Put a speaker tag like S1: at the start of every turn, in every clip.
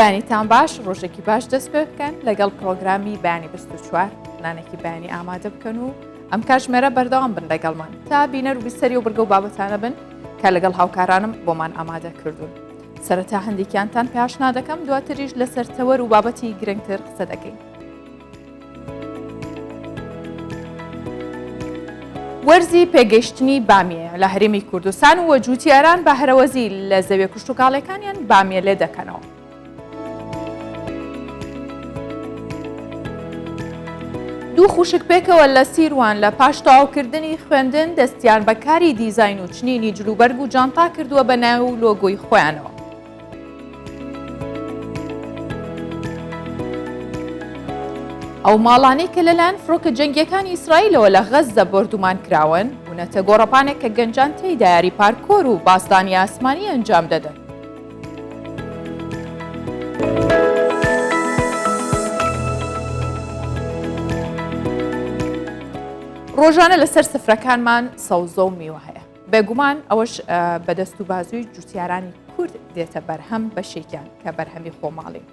S1: بانیتان باش ڕۆژێکی باش دەست پێ بکەن لەگەڵ پرۆگرامی بانی 24 نانێکی بانی ئامادە بکەن و ئەم کاتژمێرە بەردەوام بن لەگەڵمان تا بینەر و بیسەری و بڕگە و بابەتانە بن کە لەگەڵ هاوکارانم بۆمان ئامادە کردوون. سەرەتا هەندێکیانتان پێشنا دەکەم دواتریش لەسەر تەوەر و بابەتی گرنگتر قسە دەکەین. وەرزی پێگەیشتنی بامیە لە هەرێمی کوردستان و وەجووتیاران بە هەرەوەزی لە زەویە کشتوکاڵەکانیان بامیە لێ دەکەنەوە. دوو خوشک پێکەوە لە سیروان لە پاش تەواوکردنی خوێندن دەستیان بەکاری دیزاین و چنینی جلوبەرگ و جانتا کردووە بە ناو لۆگۆی خۆیانەوە. ئەو ماڵانەی کە لەلایەن فڕۆکە جەنگیەکانی ئیسرائیلەوە لە غەزە بردومان کراون بوونەتە گۆڕەپانێک کە گەنجان تێیدا یاری پارکۆر و باسدانی ئاسمانی ئەنجام دەدەن. ڕۆژانە لەسەر سفرەکانمان سەوزە و میوە هەیە. بێگومان ئەوەش بەدەست و بازووی جوتیارانی کورد دێتە بەرهەم بەشێکیان کە بەرهەمی خۆماڵی.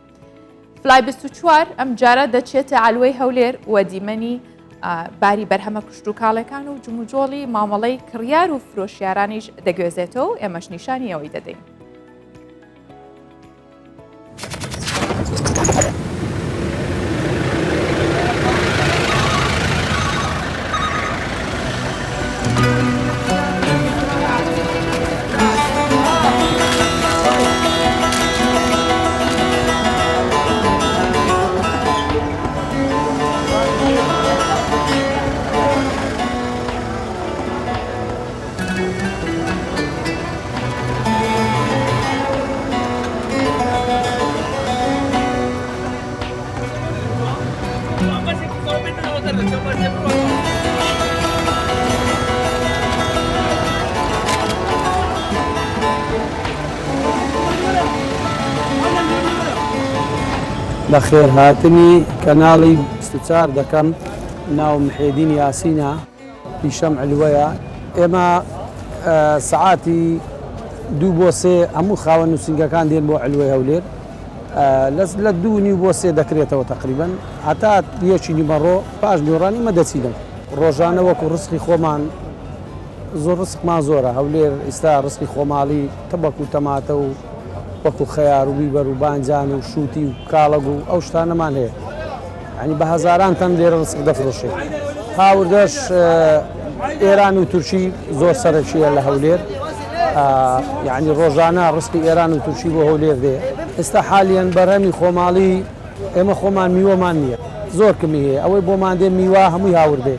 S1: فلای 24 ئەم جارە دەچێتە ئالوەی هەولێر و دیمەنی باری بەرهەمە کشتوکاڵەکان و جموجۆڵی مامەڵەی کڕیار و فرۆشیارانیش دەگوێزێتەوە و ئێمەش نیشانی ئەوەی دەدەین.
S2: بە خێرهاتنی کەناڵی 24 دەکەم ناو محێدین یاسینە پیشەم علوەیە. ئێمە سعاتی 2 بۆ 3 هەموو خاوەن نووسنگەکان دێن بۆ علوەی هەولێر لە 2 بۆ 3 دەکرێتەوە تقریبن هەتا 1 نیمەڕۆ پاش نیوەڕانی مەدەچینم. ڕۆژانە وەکو ڕسقی خۆمان زۆر ڕسقمان زۆرە هەولێر ئێستا ڕسقی خۆماڵی تەبەک و تەماتە و وەکو خەیار و بیبەر و بانجان و شووتی و کاڵەگ و ئەو شتانەمان هەیە ینی بە هەزاران تەن لێرە ڕسق دەفرۆشێت. هاوردەش ئێران و تورکی زۆر سەرەکیە لە هەولێر یعنی ڕۆژانە ڕسقی ئێران و تورکی بۆ هەولێر دێ. ئێستا حالیان بەرهەمی خۆماڵی ئێمە خۆمان میوەمان نییە زۆر کمی هەیە ئەوەی بۆمان دێ میوە هەمووی هاوردێ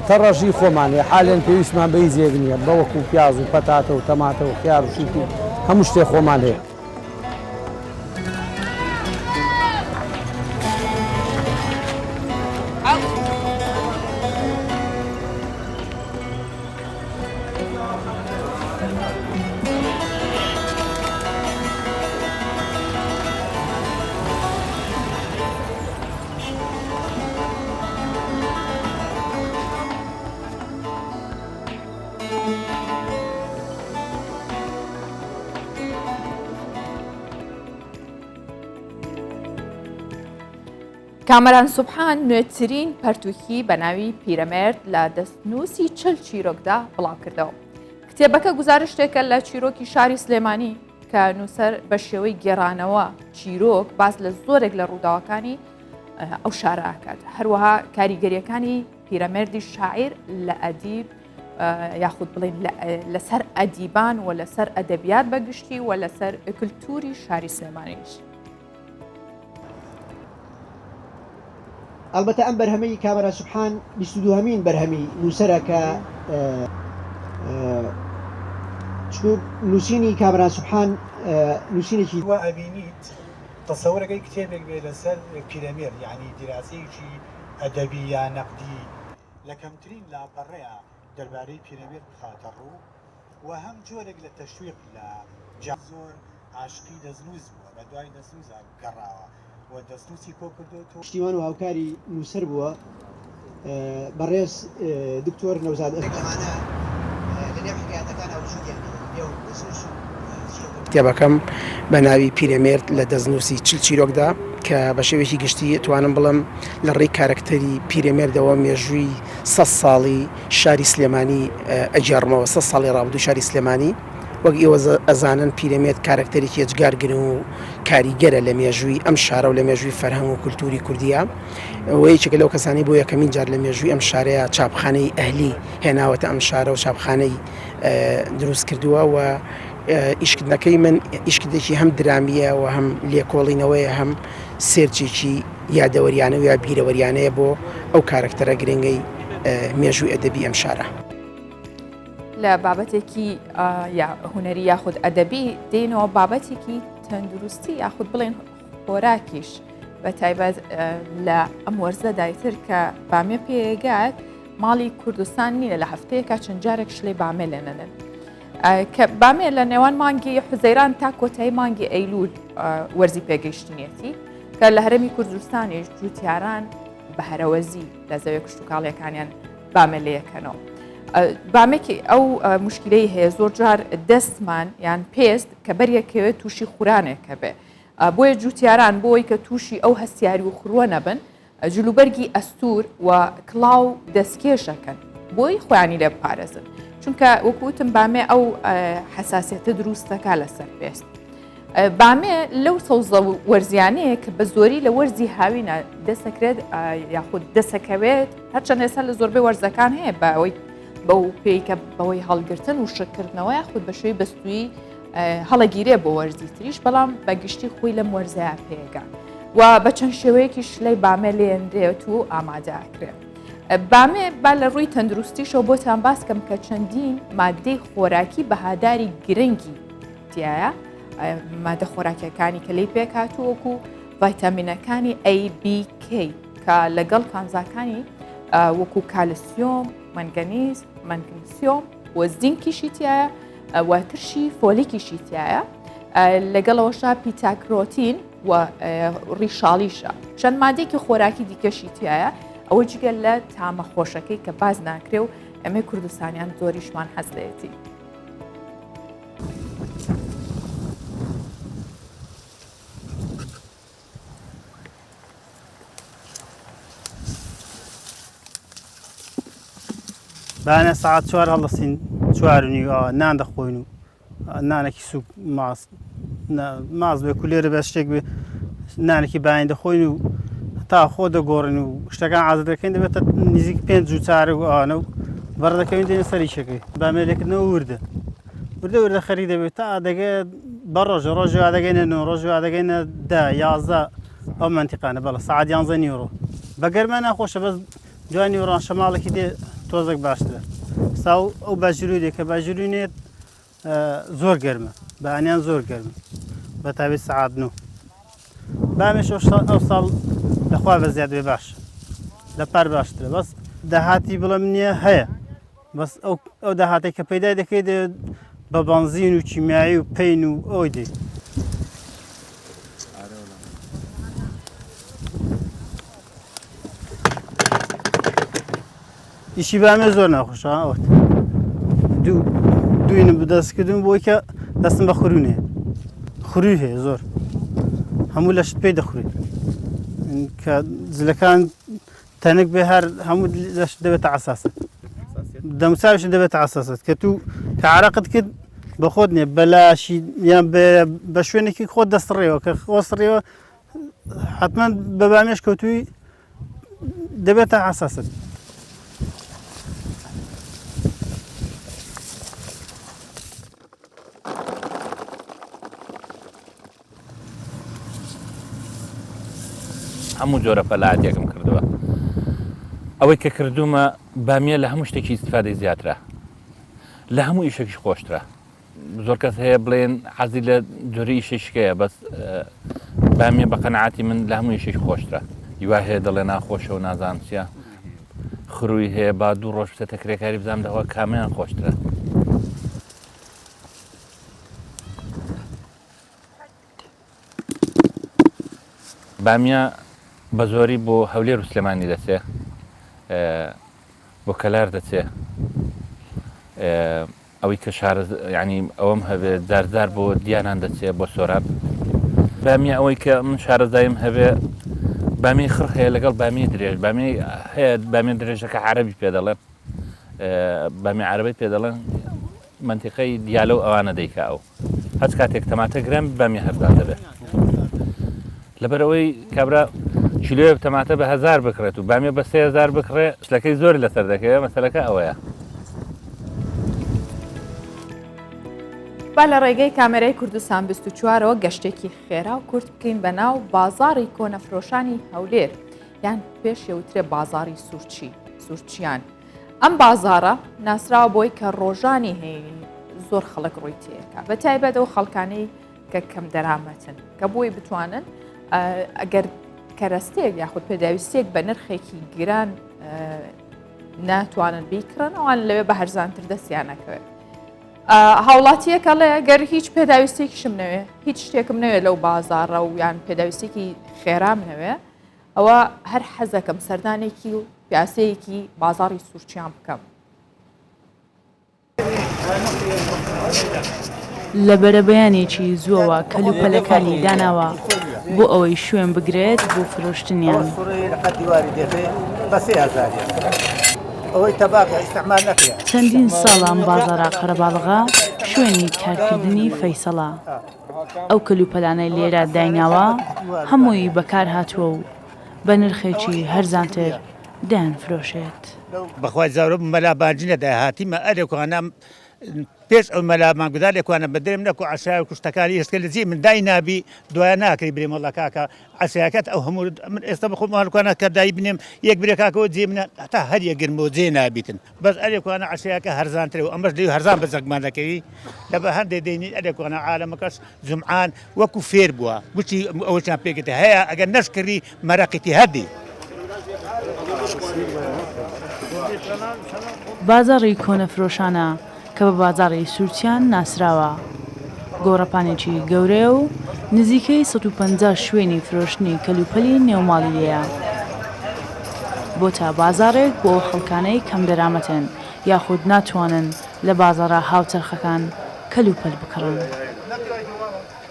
S2: تەڕەژی خۆمان هەیە حالیان پێویستمان بەی زێگ نییە بەوەکو پیاز و پەتاتە و تەماتە و خیار و شووتی هەموو شتێک خۆمان هەیە.
S1: کامەران سوبحان نوێترین پەرتووکی بە ناوی پیرەمێرد لە دەستنووسی 40 چیرۆکدا بڵاو کردەوە. کتێبەکە گزارشتێکە لە چیرۆکی شاری سلێمانی کە نووسەر بە شێوەی گێڕانەوە چیرۆک باز لە زۆرێک لە ڕووداوەکانی ئەو شارە ئاکات. هەروەها کاریگەریەکانی پیرەمێردی شاعیر لە ئەدیب یاخود بڵێن لەسەر ئەدیبان و لەسەر ئەدەبیات بەگشتی و لەسەر کللتوری شاری سلێمانیش.
S3: ئەلبەتە ئەم بەرهەمەی کامەران سوبحان 22هەمین بەرهەمی نووسەرە کە نووسینی کامەران سوبحان نووسینێکی
S4: وە ئەبینیت تەسەورەکەی کتێبێک بێ لەسەر پیرەمێرد یعنی دیراسەیەکی ئەدەبی یا نەقدی لە کەمترین لاپەڕەیە دەربارەی پیرەمێرد بخاتە ڕوو و هەم جۆرێک لە تەشویق لە زۆر عاشقی دەستنووس بووە بە دوای دەستنووس گەڕاوە و دەستنووسی کۆ کردو
S3: پشتیوان و هاوکاری نووسەر بووە بەڕێز دکتۆر نەوزاد
S5: کتێبەکەم بە ناوی پیرەمێرد لە دەستنووسی چیرۆکدا کە بە شێوێکی گشتی توانم بڵم لە ڕێی کارکتەری پیرەمێردەوە مێژووی 100 ساڵی شاری سلێمانی ئەجارمەوە 100 ساڵی ڕابردوو شاری سلێمانی وەک ئێوە ئەزانن پیرەمێرد کارکتەرێکی هێجگارگرن و کاریگەرە لە مێژووی ئەم شارە و لە مێژووی فەرهەنگ و کولتوری کوردیە وەیەکێکە لەو کەسانی بۆ یەکەمین جار لە مێژووی ئەم شارەیە چاپخانەی ئەهلی هێناوەتە ئەم شارە و چاپخانەی دروست کردووە و ئیشکردنەکەی من ئیشکردێکی هەم درامیە و هەم لێکۆڵینەوەیە هەم سێرچێکی یادەوەریانە و یا بیرەوەریانەیە بۆ ئەو کارکتەرە گرنگەی مێژووی ئەدەبی ئەم شارە.
S1: لە بابەتێکی هوەری یاخود ئەدەبی دێنەوە بابەتێکی تەندروستی یاخود بڵێن خۆراکیش بە تایبەت لە ئەم وەرزە دایتر کە بامێ پێگات ماڵی کوردستان نییە لە هەفتەیەکە چەند جارێک شلەی بامێ لێنەنن کە بامێ لە نێوان مانگی حوزەیران تا کۆتایی مانگی ئەیلول وەرزی پێگەیشتنیەتی کە لە هەرێمی کوردستانیش جوتیاران بە هەرەوەزی لە زەوێ کشتتوکاڵیەکانیان بامێ لەیەکەنەوە. بامێکی ئەو مشکلەی هەیە زۆر جار دەستمان یان پێست کە بەریەکەوێت تووشی خورانێکە بێ بۆیە جوتیاران بۆی کە تووشی ئەو هەستیاری و خروە نەبن جلوبەرگی ئەستور و کڵاو دەستکێشەکەن بۆی خۆیانی لێ بپارێزن چونکە وەکوتم بامێ ئەو حساسیەتە دروستەکە لەسەر پێست. بامێ لەو سەوزە وەرزیانەیە کە بە زۆری لە وەرزی هاوینە دەسەکرێت یاخود دەسەکەوێت هەرچەند ێستا لە زۆربەی وەرزەکان هەیە بەوەی بەو پێیکە بەوەی هەڵگرتن و شکردنەوە یاخود بە شێوەی بەستووی هەڵەگیرێ بۆ وەرزی تریش بەڵام بەگشتی خۆی لەم وەرزەیە پێگا و بە چەند شێوەیەکی شلەی بامێ لێنرێت و ئامادەکرێت. بامێ با لە ڕووی تەندروستیشەوە بۆتان باس کەم کە چەندین مادەی خۆراکی بەهاداری گرنگی تایە مادە خۆراکیەکانی کە لی پێکاتووەکو ڤایتامینەکانی ABK کە لەگەڵ کانزاکانی وەکو کالسیۆم، مەنگەنیز، مەگنیسیۆم و زینکیشی تایە و ترشی فۆلیکیشی تایە لەگەڵەوەشا پیتاکرۆتین و ڕیشاڵیشە چەند مادێکی خۆراکی دیکەشی تایە ئەوە جگەل لە تامە خۆشەکەی کە باز ناکرێ و ئەمێ کوردستانیان زۆریشمان حەزلێتی.
S6: بەانە ساعت 4 هەڵدەسین 4 نان دەخۆین و نانێکی سوپ ماز بێ کولێرە بە شتێک بێ نانێکی باین دەخۆین و تا خۆ دەگۆڕین و شتەکان عادەت دەکەین دەبێتە نزیک 5 چارە و ئاوانە و بەڕدەکەوین دێنە سەریشەکەی بامێلێکردنەوە وردە خەری دەبێت تا ئادەگە بە ڕۆژە ئادەگەینە 9 ڕۆژ ئادەگەینە 11 ئەو منتیقانە بەڵە ساعت 11 نیوڕۆ بە گەرمە ناخۆشە بەس دوای نیوڕۆ شەماڵێکی دێ تۆزێک باشترە ساو ئەو باژیروی دێ کە باژیروینێت زۆر گەرمە بەیانیان زۆر گەرمە بە تابێت ساعت 9 بامێش ئەو ساڵ لەخوا بە زیاد بێ باش لە پار باشترە بەس داهاتی بڵم نییە هەیە بەس ئەو داهاتێک کە پەیدا دەکەی دەوێت بە بەنزین و چیمیایی و پین و ئەوی دێ ئیشی بامێ زۆر ناخۆشە ئەوت دوینم بەدەستکردن بۆی کە دەستم بە خورونێ خوروی هەیە زۆر هەموو لە شت پێی دەخورێت کە جلەکان تەنک بێ هەر هەموو لەش دەبێتە عساسە دەموساویش دەبێتە عساسەت کە تو کە عراقت کرد بە خۆت نیە بەلاشی یان بە شوێنێکی خۆت دەستڕێەوە کە خۆسڕێەوە حتمما بە بامێش کەوتووی دەبێتە عساست.
S7: هەموو جۆرە پەلاتێکم کردووە ئەوەی کە کردومە بامیە لە هەموو شتێکی استفادەی زیاترە لە هەموو ئیشێکیش خۆشترە زۆر کەس هەیە بڵێن حەزی لە جۆری ئیشێشکەیە بەس بامیە بە قەنەعاتی من لە هەموو ئیشێک خۆشترە هیوا هەیە دەڵێ ناخۆشە و نازانچیە خروی هەیە با دوو ڕۆژ بچێتە کرێکاری بزانم دەوە کامیان خۆشترە بامیە بە زۆری بۆ هەولێر و سلێمانی دەچێ بۆ کەلار دەچێ ئەوەی کە ینی ئەوەم هەبێت جارجار بۆ دییانان دەچێت بۆ سۆراب بامی ئەوەی کە من شارەزایم هەبێ بامی خڕ هەیە لەگەڵ بامی درێژ بامی هەیە بامی درێژەکە عەرەبی پێ دەڵێن بامی عەرەبی پێ دەڵێن منتیقەی دیالە و ئەوانە دەیکا ئەو هەچ کاتێک تەماتە گرم بامی هەردا دەبێت لەبەرەوەی کابرا کیلۆیە تەماتە بە 1000 بکڕێت و بامی بە 3000 بکڕێ شتەکەی زۆر لەسەر دەکەوێت مەسەلەکە ئەوەیە.
S1: با لە ڕێگەی کامێرەی کوردستان 24ەوە گەشتێکی خێرا و کورت بکەین بە ناو بازاڕی کۆنەفرۆشانی هەولێر یان پێش یەوترێ بازاڕی سوورچیان. ئەم بازاڕە ناسراوە بۆی کە ڕۆژانی هەیە زۆر خەڵک ڕووی تێکە بە تایبەت ئەو خەڵکانەی کە کەم دەرامەتن کە بۆی بتوانن ئەگەر کەرەستێک یاخود پێداویستێک بە نرخێکی گران ناتوانن بیکڕن ئەوان لەوێ بە هەرزانتر دەستیانەکەوێت. هاوڵاتیەکەڵێ گەر هیچ پێداویستێکیشم نەوێ هیچ شتێکم نەوێت لەو بازاڕە و یان پێداویستێکی خێرام نەوێ ئەوە هەر حەزەکەم سەردانێکی و پیاسەیەکی بازاڕی سوورچیان بکەم.
S8: لە بەرەبەیانێکی زووەوە کەلوپەلەکانی داناوە بۆ ئەوەی شوێن بگرێت بۆ فرۆشتنیان. چەندین ساڵان بازاڕا قەرەباڵغا شوێنی کارکردنی فەیسەڵە. ئەو کەلوپەلانەی لێرە دایناوە هەمووی بەکار هاتووە و بە نرخێکی هەرزانتر دایان فرۆشێت.
S9: بەخوای زاورە مەلا بانجینە داهاتیمە ئەرێکوانە پێش ئەو مەلامان گودار لێکوانە بەدرێم نەکو عشای و کوشتەکانی ئێسکە لە جێ من دای نابی دوایە ناکەی برێمەڵە کاکە عسیاکەت ئەو هەموو من ئێستا بخۆمانکوانە کە دای بنێم یەک برێ کاکەەوە جێ منە هەتا هەر یەگرمەوە جێ نابیتن بەس ئەرێکوانە عشایەکە هەرزانترێ و ئەمەش لێ هەرزان بەزەکمان دەکەوی لە بە هەندێک دەینی ئەرێکوانە عالەمەکەش جمعان وەکو فێر بووە گوتی ئەوەیان پێکێتە هەیە ئەگەر نەشکردی مەرەقیتی هەردی.
S8: بازاڕی کۆنەفرۆشانە کە بە بازاڕی سوورچیان ناسراوە گۆڕەپانێکی گەورەیە و نزیکەی 150 شوێنی فرۆشتنی کەلوپەلی نێوماڵی لێیە بۆ تا بازارێک بۆ خەڵکانەی کەم دەرامەتن یاخود ناتوانن لە بازاڕە هاوچەرخەکان کەلوپەل بکڕن.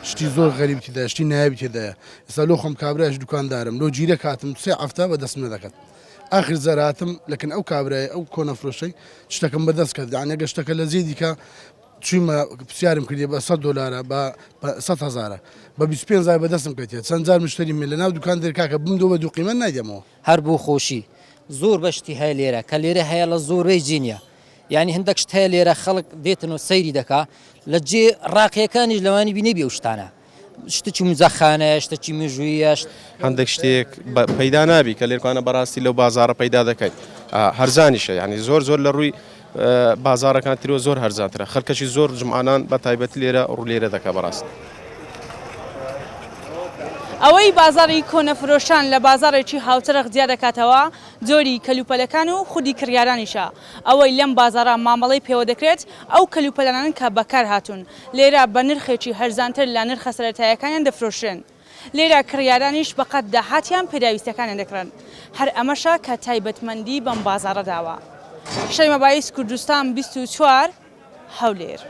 S10: شتی زۆر غەریب تێدایە شتی نایبی تێدایە ئێستا لۆ خۆم کابراایش دوکاندارم لۆ جیرە کاتم 3 هەفتە بە دەستم نەدەکەت ئاخر زەراتم لەکن ئەو کابرای ئەو کۆنەفرۆشەی شتەکەم بەدەست کرد یعنی ئەگەر شتەکە لە زێ دیکە چوویمە پرسیارم کردی بە $100 بە 100,000 بە 25 بەدەستم کردێت چەند جار مشتری من لە ناو دوکان دەرکاکە بمدەوە بە دوو قیمەت نایدەمەوە
S11: هەر بوو خۆشی زۆر بەشتی هەیە لێرە کە لێرە هەیە لە زۆربەی جینە یعنی هەندێک شت هەیە لێرە خەڵک دێتن و سەیری دەکا لە جێ ڕاقیەکانیش لەوانی بینێبی ئەو شتانە شتێکی مزەخانە شتێکی مێژوویەش
S12: هەندێک شتێک پەیدا نابی کە لێرکانە بەڕاستی لەو بازاڕە پەیدا دەکەیت هەرزانیشە یعنی زۆر لە ڕووی بازارەکان ترۆ زۆر هەرزانترە خەڵکەشی زۆر جمعانان بە تایبەت لێرە ڕوولێرە دەکە بەڕاست.
S8: ئەوەی بازاڕی کۆنەفرۆشان لە بازاڕێکی هاوتەرەخ جیا دەکاتەوە جۆری کەلوپەلەکان و خودی کڕیارانیشە ئەوەی لەم بازاڕە مامەڵەی پێوە دەکرێت ئەو کەلوپەلانان کە بەکار هاتوون لێرە بە نرخێکی هەرزانتر لە نرخە سەرەتاییەکانیان دەفرۆشن لێرە کڕیارانیش بەقەت داهاتیان پێداویستەکانیان دەکڕن هەر ئەمەشە کە تایبەتمەندی بەم بازاڕە داوە. شەیمە بایس کوردستان 24 هەولێر.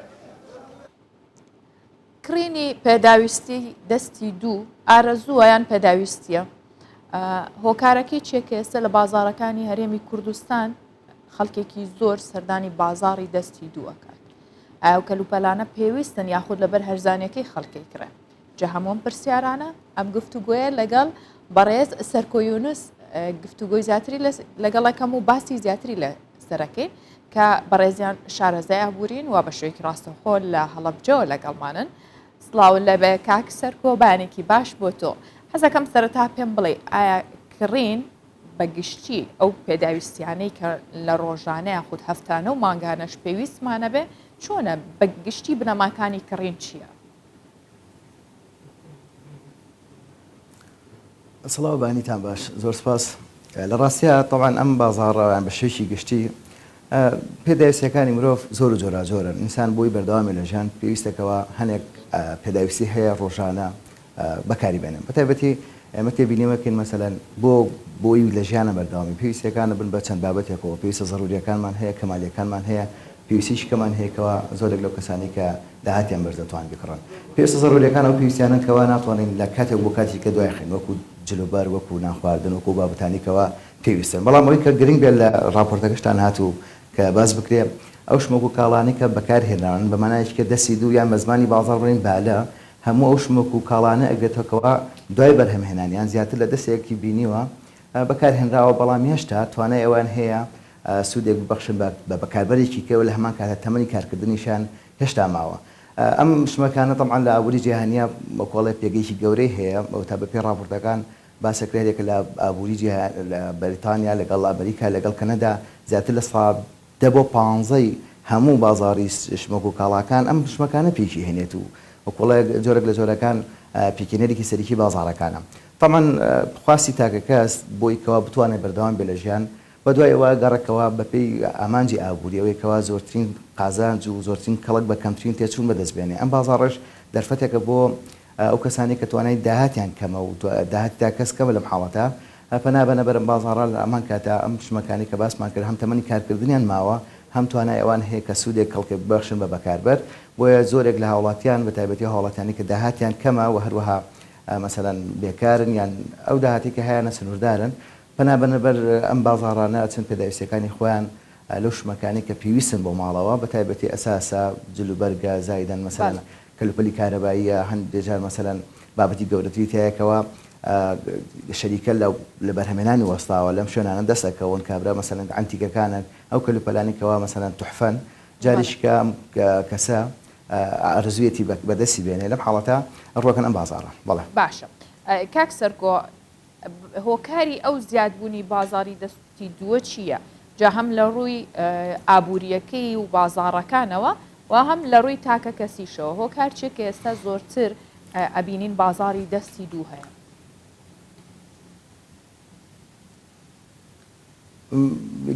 S1: کڕینی پێداویستی دەستی دوو ئارەزووە یان پێداویستیە هۆکارەکەی چێکێسە لە بازاڕەکانی هەرێمی کوردستان خەڵکێکی زۆر سەردانی بازاڕی دەستی دووەکات ئاو کەلوپەلانە پێویستن یاخود لەبەر هەرزانەکەی خەڵکی کرێ جە هەموم پرسیارانە ئەم گفتوگوۆیە لەگەڵ بەڕێز سەرکۆیونس گفتوگۆی زیاتری لەگەڵەکەم و باسی زیاتری لە سەرەکەی کە بەڕێزیان شارەزای ئابوورین و بە شوێکی ڕاستەخۆ لە هەڵەبجەوە لەگەڵمانن سڵاون لەبێ کاک سەرکۆبانێکی باش بۆ تۆ حەزەکەم سەرەتا پێم بڵێ ئایا کڕین بە گشتی ئەو پێداویستیانەی کە لە ڕۆژانەیە خودت هەفتانە و مانگانەش پێویستمانە بێ چۆنە بە گشتی بنەماکانی کڕین چییە؟
S13: سڵاو بانیتان باش زۆر سپاس لە ڕاستیە تەواان ئەم بازاڕەوەیان بە شێوکی گشتی پێداویستەکانی مرۆڤ زۆر و جۆراجۆرن ئینسان بۆی بەردەوامی لە ژیان پێویستەکەەوە هەنێک پێداویستی هەیە ڕۆژانە بەکاری بێنن بە تایبەتی ئێمە تێبینیمەکەین مەسەلەن بۆی لە ژیانە بەردەوامی پێویستەکانە بن بە چەند بابەتێکەوە پێویستە ضروریەکانمان هەیە کەمالیەکانمان هەیە پێویستیشکەمان هەیەکەوە زۆرێک لەو کەسانی کە داهاتیان بەرزدەتوان بکڕن پێویستە ضرورەکان ئەو پێویستیانەکەەوە ناتوانین لە کاتێک بۆ کاتی کە دوای خین وەکو جلوبەر وەکو نانخواردن وەکو بابەتانیکەوە پێویستن بەڵام ئەوەی کە گرنگ بێت لە راپۆرتەکەشتان هاتوو کە باز بکرێ ئەو شمەکو کاڵانی کە بەکارهێناون بە مانایەکی کە دەستی دوو یان مەزمانی بازار بڕین بالە هەموو ئەو شمەکو کاڵانە ئەگرێتەوە دوای بەرهەمهێنانیان زیاتر لە دەستێکی بینیوە بەکارهێنراوە بەڵام هێشتا توانای ئەوان هەیە سوودێک ببەخشن بە بەکاربەرێکی کەوە لە هەمان کاتە تەمەنی کارکردنیشان هێشتا ماوە ئەم شمەکانە طبعا لە ئابووری جیهانیە بەکۆڵی پێگەیشی گەورەی هەیە ئەو تا بەپێی راپۆرتەکان باسەکرێتێکە لە ئابووری لە بەریتانیا لەگەڵ ئەمریکا لەگەڵ کەنەدا زیاتر لە ساڵ 10 بۆ 15 هەموو بازاری شمەک و کاڵاکان ئەم شمەکانە پێکی هێنێت و وەکوڵی جۆرێک لە جۆرەکان پێکێنەرێکی سەرکی بازارەکانە طبعا خواستی تاکە کەس بۆی کەوا بتوانێت بەردەوام بێ لە ژیان بە دوایەوە گەڕێکەوە بەپێی ئامانجی ئابوووریەوەیکەوە زۆرترین قازانج و زۆرترین کەڵک بە کەمترین تێچوون بەدەستبێنێ ئەم بازاڕش دەرفەتێکە بۆ ئەو کەسانی کە توانای داهاتیان کەمە و داهاتیدا کەس کەمە لەم حاڵەتە پەنابەنە بەرەم بازاڕە لە ئەمان کاتە ئەم شمەکانی کە باسمان کرد هەم تەمەنی کارکردنیان ماوە هەم توانای ئەوان هەیە کە سوودێک کەڵکە ببەخشن بە بەکاربەر بۆیە زۆرێک لە هاوڵاتیان بە تایبەتی هاوڵاتیانی کە داهاتیان کەمە و هەروەها مثلەن بێکارن یان ئەو داهاتی کە هەیە سنووردارن پەنابەنە بەر ئەم بازاڕانە چەند پێداویستەکانی خۆیان لەو شمەکانی کە پێویستن بۆ ماڵەوە بە تایبەتی ئەساسە جلوبەرگە زایدەن مەسەلەن کەلوپەلی کارەباییە هەندێجار مەسەلەن بابەتی گەورەتری تایەکەوە شەریکە لە بەرهەمێنانی وەستاوە لەم شوێنانە دەستەکەون کابرا مەسەلەن ئەنتیکەکانن ئەو کەلوپەلانیکەوە مەسەلەن توحفەن جاریشکە کەسە ئارزوویەتی بەدەستی بێنێ لەم حاڵەتە ڕۆکن ئەم بازاڕە بەڵێ
S1: باشە کاک سەرکۆ هۆکاری ئەو زیادبوونی بازاری دەستی دووە چییە؟ جا هەم لە ڕووی ئابوووریەکەی و بازاڕەکانەوە و هەم لە ڕووی تاکە کەسیشەوە هۆکار چێکە ئێستا زۆرتر ئەبینین بازاری دەستی دوو هەیە؟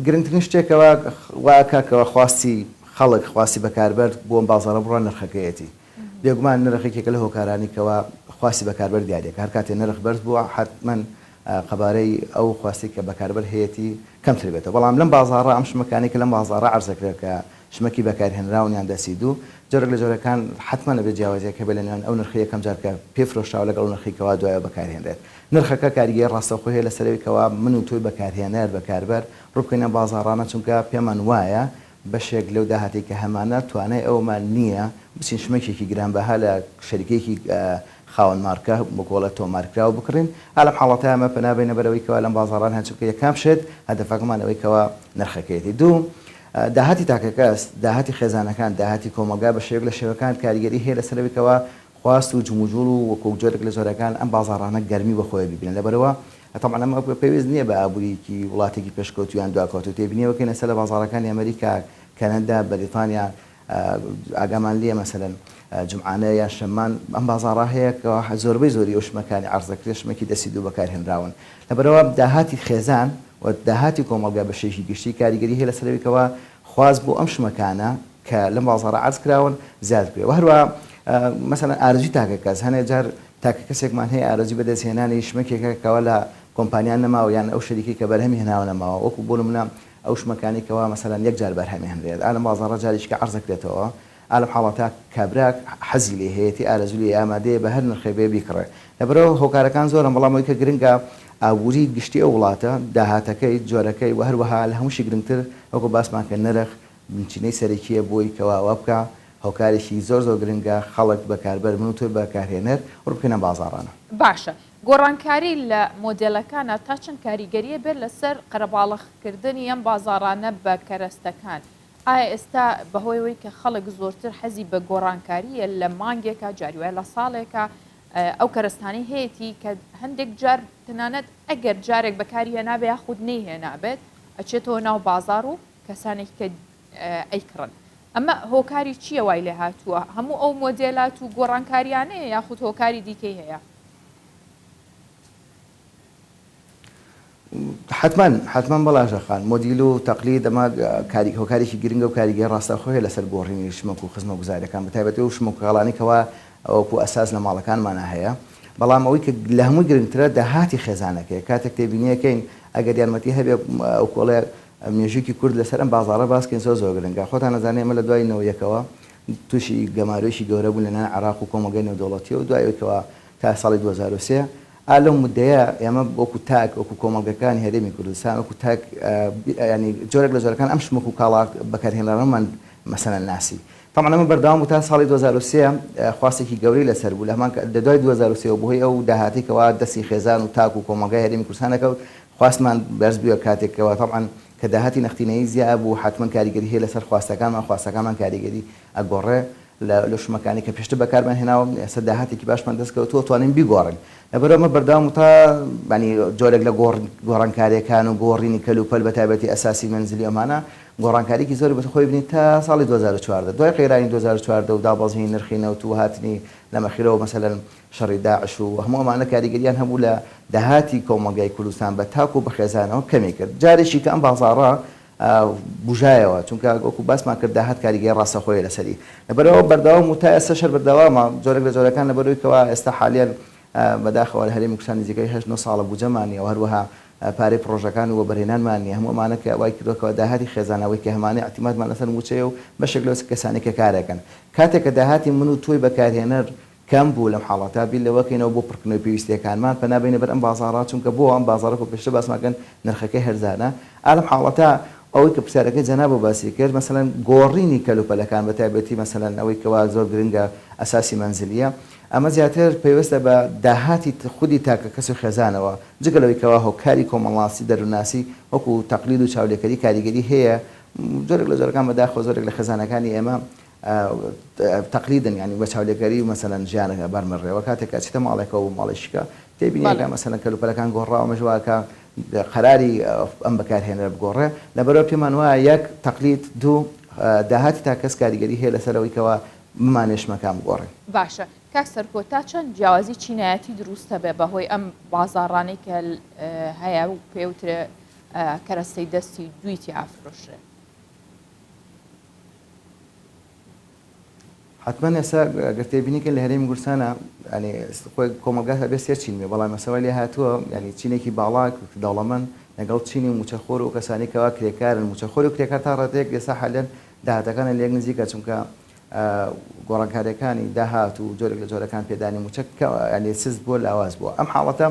S13: گرنگترین شتێکەوە واکەکەوە خواستی خەڵک خواستی بەکاربەر بۆ بازارە بڕۆن نرخەکەیەتی بێگومان نرخێکێکە لە هۆکارانیکەوە خواستی بەکاربەر دیارێک هەر کاتێ نرخ بەرز بووە حتمما قەبارەی ئەو خواستی کە بەکاربەر هەیەی کەمتر بێتەوە بەڵام لەم بازارە ئەم شمەکانی کە لەم بازارە عەرزەکرێت کە شمەکی بەکارهێنراونیان دەسی دوو جۆرێک لە جۆرەکان حتمما نەبێت جیاوازیەکە بێت لەنێوان ئەو نرخی یەکەم جار کە پێفرۆشراوە لەگەڵ نرخیکەوە دوایە بەکارهێنرێت نرخەکە کاریگەری ڕاستەوخۆ هەیە لەسەرەوەیکەوە من و تۆی بەکارهێنەر بەکاربەر ڕووبکەینە بازاڕانە چونکە پێمان وایە بەشێک لەو داهاتی کە هەمانە توانای ئەومان نییە بچین شمێکێکی گرانبەها لە شەریکێکی خاوەن مارکە بۆکۆڵە تۆ مارکراوە بکڕین ئالەم حاڵەتە ئەمە پەنابێنە بەرەوەیکەوە لەم بازاڕان هەچووکە یەکام شێت هەدەفەکەمانەوەیکەوە نرخەکەیەتی دوو داهاتی تاکەکەس داهاتی خێزانەکان داهاتی کۆمەلگا بە شێوەیەک لە شێوەکان کاریگەری هەیە لەسەرەوەیکەوە خواست و جموجوڵ و وەکو جۆرێک لە جۆرەکان ئەم بازاڕانە گەرمی بەخۆی ببینن لەبەرەوە طبعا ئەمە پێویست نییە بە ئابووریکی وڵاتێکی پێشکەوتویان دوکات و تێبینیەوەکەی لەسەر لە بازاڕەکانی ئەمریکا کەنەدا بەریتانیا ئاگامان لێ مەسەلەن جمعانە یان شەمان ئەم بازاڕە هەیە کە زۆربەی زۆری ئەو شمەکانی عەرزەکرێ شمێکی دەستی دوو بەکارهێنراون لەبەرەوە داهاتی خێزان و داهاتی کۆمەڵگا بە شێشی گشتی کاریگەری هەیە لەسەرەوەیکەوە خواز بۆ ئەم شمەکانە کە لەم بازاڕە عەرز کراون زیاد بکرێت و هەروە مەسەلەن ئارزوی تاکە کەس هەنێک جار تاکە کەسێکمان هەیە ئارزوی بەدەستهێنانی شمێکێکەکەوە لە کۆمپانیان نەماوە یان ئەو شەریکی کە بەرهەمی هێناوە نەماوە وەکو بۆ نمونە ئەو شمەکانێکەوە مەسەلەن یەک جار بەرهەمی هەنرێت ئالەم بازاڕە جاریشکە عەرزەکرێتەوە ئالەم حاڵەتە کابراک حەزی لێ هەیەی ئارەزوو لێ ئامادەیە بە هەر نرخێ بێ بیکڕێ لەبەرەوە هۆکارەکان زۆرن بەڵام ئەوەی کە گرنگە ئابووری گشتی ئەو وڵاتە داهاتەکەی جۆرەکەی و هەروەها لە هەمووشی گرنگتر وەکو باسمان کە نرخ بنچینەی سەرەکیە بۆی کەواوە بکە هۆکارێکی زۆر گرنگە خەڵک بەکاربەر من و تۆ بەکارهێنەر ڕووبکەنە بازاڕانە
S1: باشە گۆڕانکاری لە مۆدێلەکانە تا چەند کاریگەریە بێت لەسەر قەرەباڵغکردنی ئەم بازاڕانە بە کەرەستەکان ئایا ئێستا بەهۆیەوەی کە خەڵک زۆرتر حەزی بە گۆڕانکاریە لە مانگێکە جاریوای لە ساڵێکە ئەو کەرستانی هەیەی کە هەندێک جار تەنانەت ئەگەر جارێک بەکاری هێنابێ یاخود نەیهێنابێت ئەچێتەوە ناو بازار و کەسانێک کە ئەیکڕن ئەمە هۆکاری چییە وای لێ هاتووە هەموو ئەو مۆدێلات و گۆڕانکاریانەیە یاخود هۆکاری دیکەی هەیە
S13: حتمما بەڵاژەخان مۆدیل و تەقلید ئەمە هۆکارێکی گرنگە و کاریگەری ڕاستەخۆیە لەسەر گۆڕینی شمەک و خزمە گوزاریەکان بەتایبەتی و شمەکەڵانێکەوە ئەوکو ئەساس لە ماڵەکانمانە هەیە بەڵام ئەوەی کە لە هەمووی گرنگترە داهاتی خێزانەکەی کاتێک تێبینیەکەین ئەگەر یارمەتی هەبێ ئەو کۆڵێ مێژووکی کورد لەسەر ئەم بازارە باسکەین زۆر گرنگە خۆتان نەزانێ ئەمە لە دوای نەوەیەکەوە تووشی گەمارۆیشی گەورە بوو لەناو عێراق و کۆمەلگای نێودەوڵەتی و دوایەوە تا ساڵی 2023 ئالەم مدەیە ئێمە وەکو تاک وەکو کۆمەلگەکانی هەرێمی کوردستان وەکو تاک ینی جۆرێک لە جۆرەکان ئەم شمەک و کاڵات بەکارهێنەرەمان مەسەلەن ناسی طبعا ئەمە بەردەوام بوو تا ساڵی 2023 خواستێکی گەورەی لەسەر بوو لە هەمان لە دوای 2023 بۆهۆی ئەو داهاتێکەوە دەستی خێزان و تاک و کۆمەلگای هەرێمی کوردستانەکە خواستمان بەرز بووە کاتێکەوە طبعا کە داهاتی نەختینەیی زیاد بوو حتمما کاریگەری هەیە لەسەر خواستەکانمان کاریگەری ئەگۆڕێ لە شومەکانی کە پێشتر بەکارمان هێناوە ئێستا داهاتێکی باشمان دەستکەوتووە توانین بیگۆڕین لەبەرەوە بەردەوام تا ینی جۆرێک لە گۆڕانکاریەکان و گۆڕینی کەلوپەل بەتایبەتی ئەساسی منزلی ئەمانە گۆڕانکاریکی زۆر بەخۆی بنین تا ساڵی 2014 دوای قەیرانی 2014 و دابەزینی نرخی نەوت و هاتنی لە مەخیرەوە مەسەلەن شەڕی داعش و هەموو ئەمانە کاریگەریان هەبوو لە داهاتی کۆمەلگای کوردستان بە تاک و بەخێزانەوە کەمی کرد جارێکی کە ئەم بازاڕە بژایەوە چونکە وەکو باسمان کرد داهات کاریگەری ڕاستەخۆیە لەسەری لەبەرەوە بەردەوام و تا ئێستا شەر بەردەوامە جۆرێک لە جۆرەکان لەبەرەوەیکەوە ئێستا حالیان بەداخەوە لە هەرێمی کوردستان نزیکەی 8 ساڵە بوجەمانیەوە هەروەها پارەی پرۆژەکان و بەرهێنانمانی هەموو ئەمانە کە وای کردوەوە داهاتی خێزانەوەی کە هەمانەی اعتیمادمان لەسەر موچەیە و بەشێک لەو کەسانی کە کارەکەن کاتێک کە داهاتی من و تۆی بەکارهێنەر کەم بوو لەم حاڵەتا بیل لەوەکەینەوە بۆ پڕکردنەوەی پێویستیەکانمان پەنابێنە بەر ئەم بازاڕات چونکە بۆ ئەم بازاڕە و پێشتر باسماکەن نرخەکەی هەرزانە ئالەم حاڵەتا ئەوەی کە پرسیارەکەی جەنابە باسی کرد مەسەلەن گۆڕینی کەلوپەلەکان بەتایبەتی مەسەلەن ئەوەی کەوا زۆر گرنگە ئەساسی منزلیە ئەمە زیاتر پێویستە بە داهاتی خودی تاکە کەس و خێزانەوە جگە لەوەی کەوا هۆکاری کۆمەڵاسی دەروناسی وەکو تەقلید و چاولێکەری کاریگەری هەیە جۆرێک لە جۆرەکان بەداخۆ زۆرێک لە خێزانەکانی ئێمە تەقلیدن ینی بە چاولێکەری و مەسەلەن ژیانەکە بەرمەڕێەوە کاتێک چیتە ماڵێکەوە و ماڵێشکە تێبینیەکە مەسەلەن کەلوپەلەکان گۆڕاوە مەژواکە قەراری ئەم بەکارهێنەر بگۆڕێ لەبەرەوە پێمان وایە یەک تەقلید دوو داهاتی تا کەس کاریگەری هەیە لەسەرەوەی کەوا بمانێشمەکان بگۆڕێ
S1: باشە کاک سەرکۆ تا چەند جیاوازی چینایەتی دروستە بێ بەهۆی ئەم بازاڕانەی کە هەیە و پێوترە کەرەستەی دەستی دویتی ئافرۆشێ
S13: حتمما ئێستا گەر تێبینیکە لە هەرێمی کوردستانە ینی خۆی کۆمەلگا هەبێ سێر چین بێ بەڵام مەسەوای لێ هاتووە ینی چینێکی باڵاک دەوڵەمەند لەگەڵ چینی و موچەخۆر و کەسانی کەوا کرێکارن موچەخۆر و کرێکار تا ڕێتەیەک ئێستا حالەن داهاتەکانە لێک نزیکە چونکە گۆڕانکاریەکانی داهات و جۆرێک لە جۆرەکان پێدانی موچەک ینی سز بۆ لاواز بووە ئەم حاڵەتە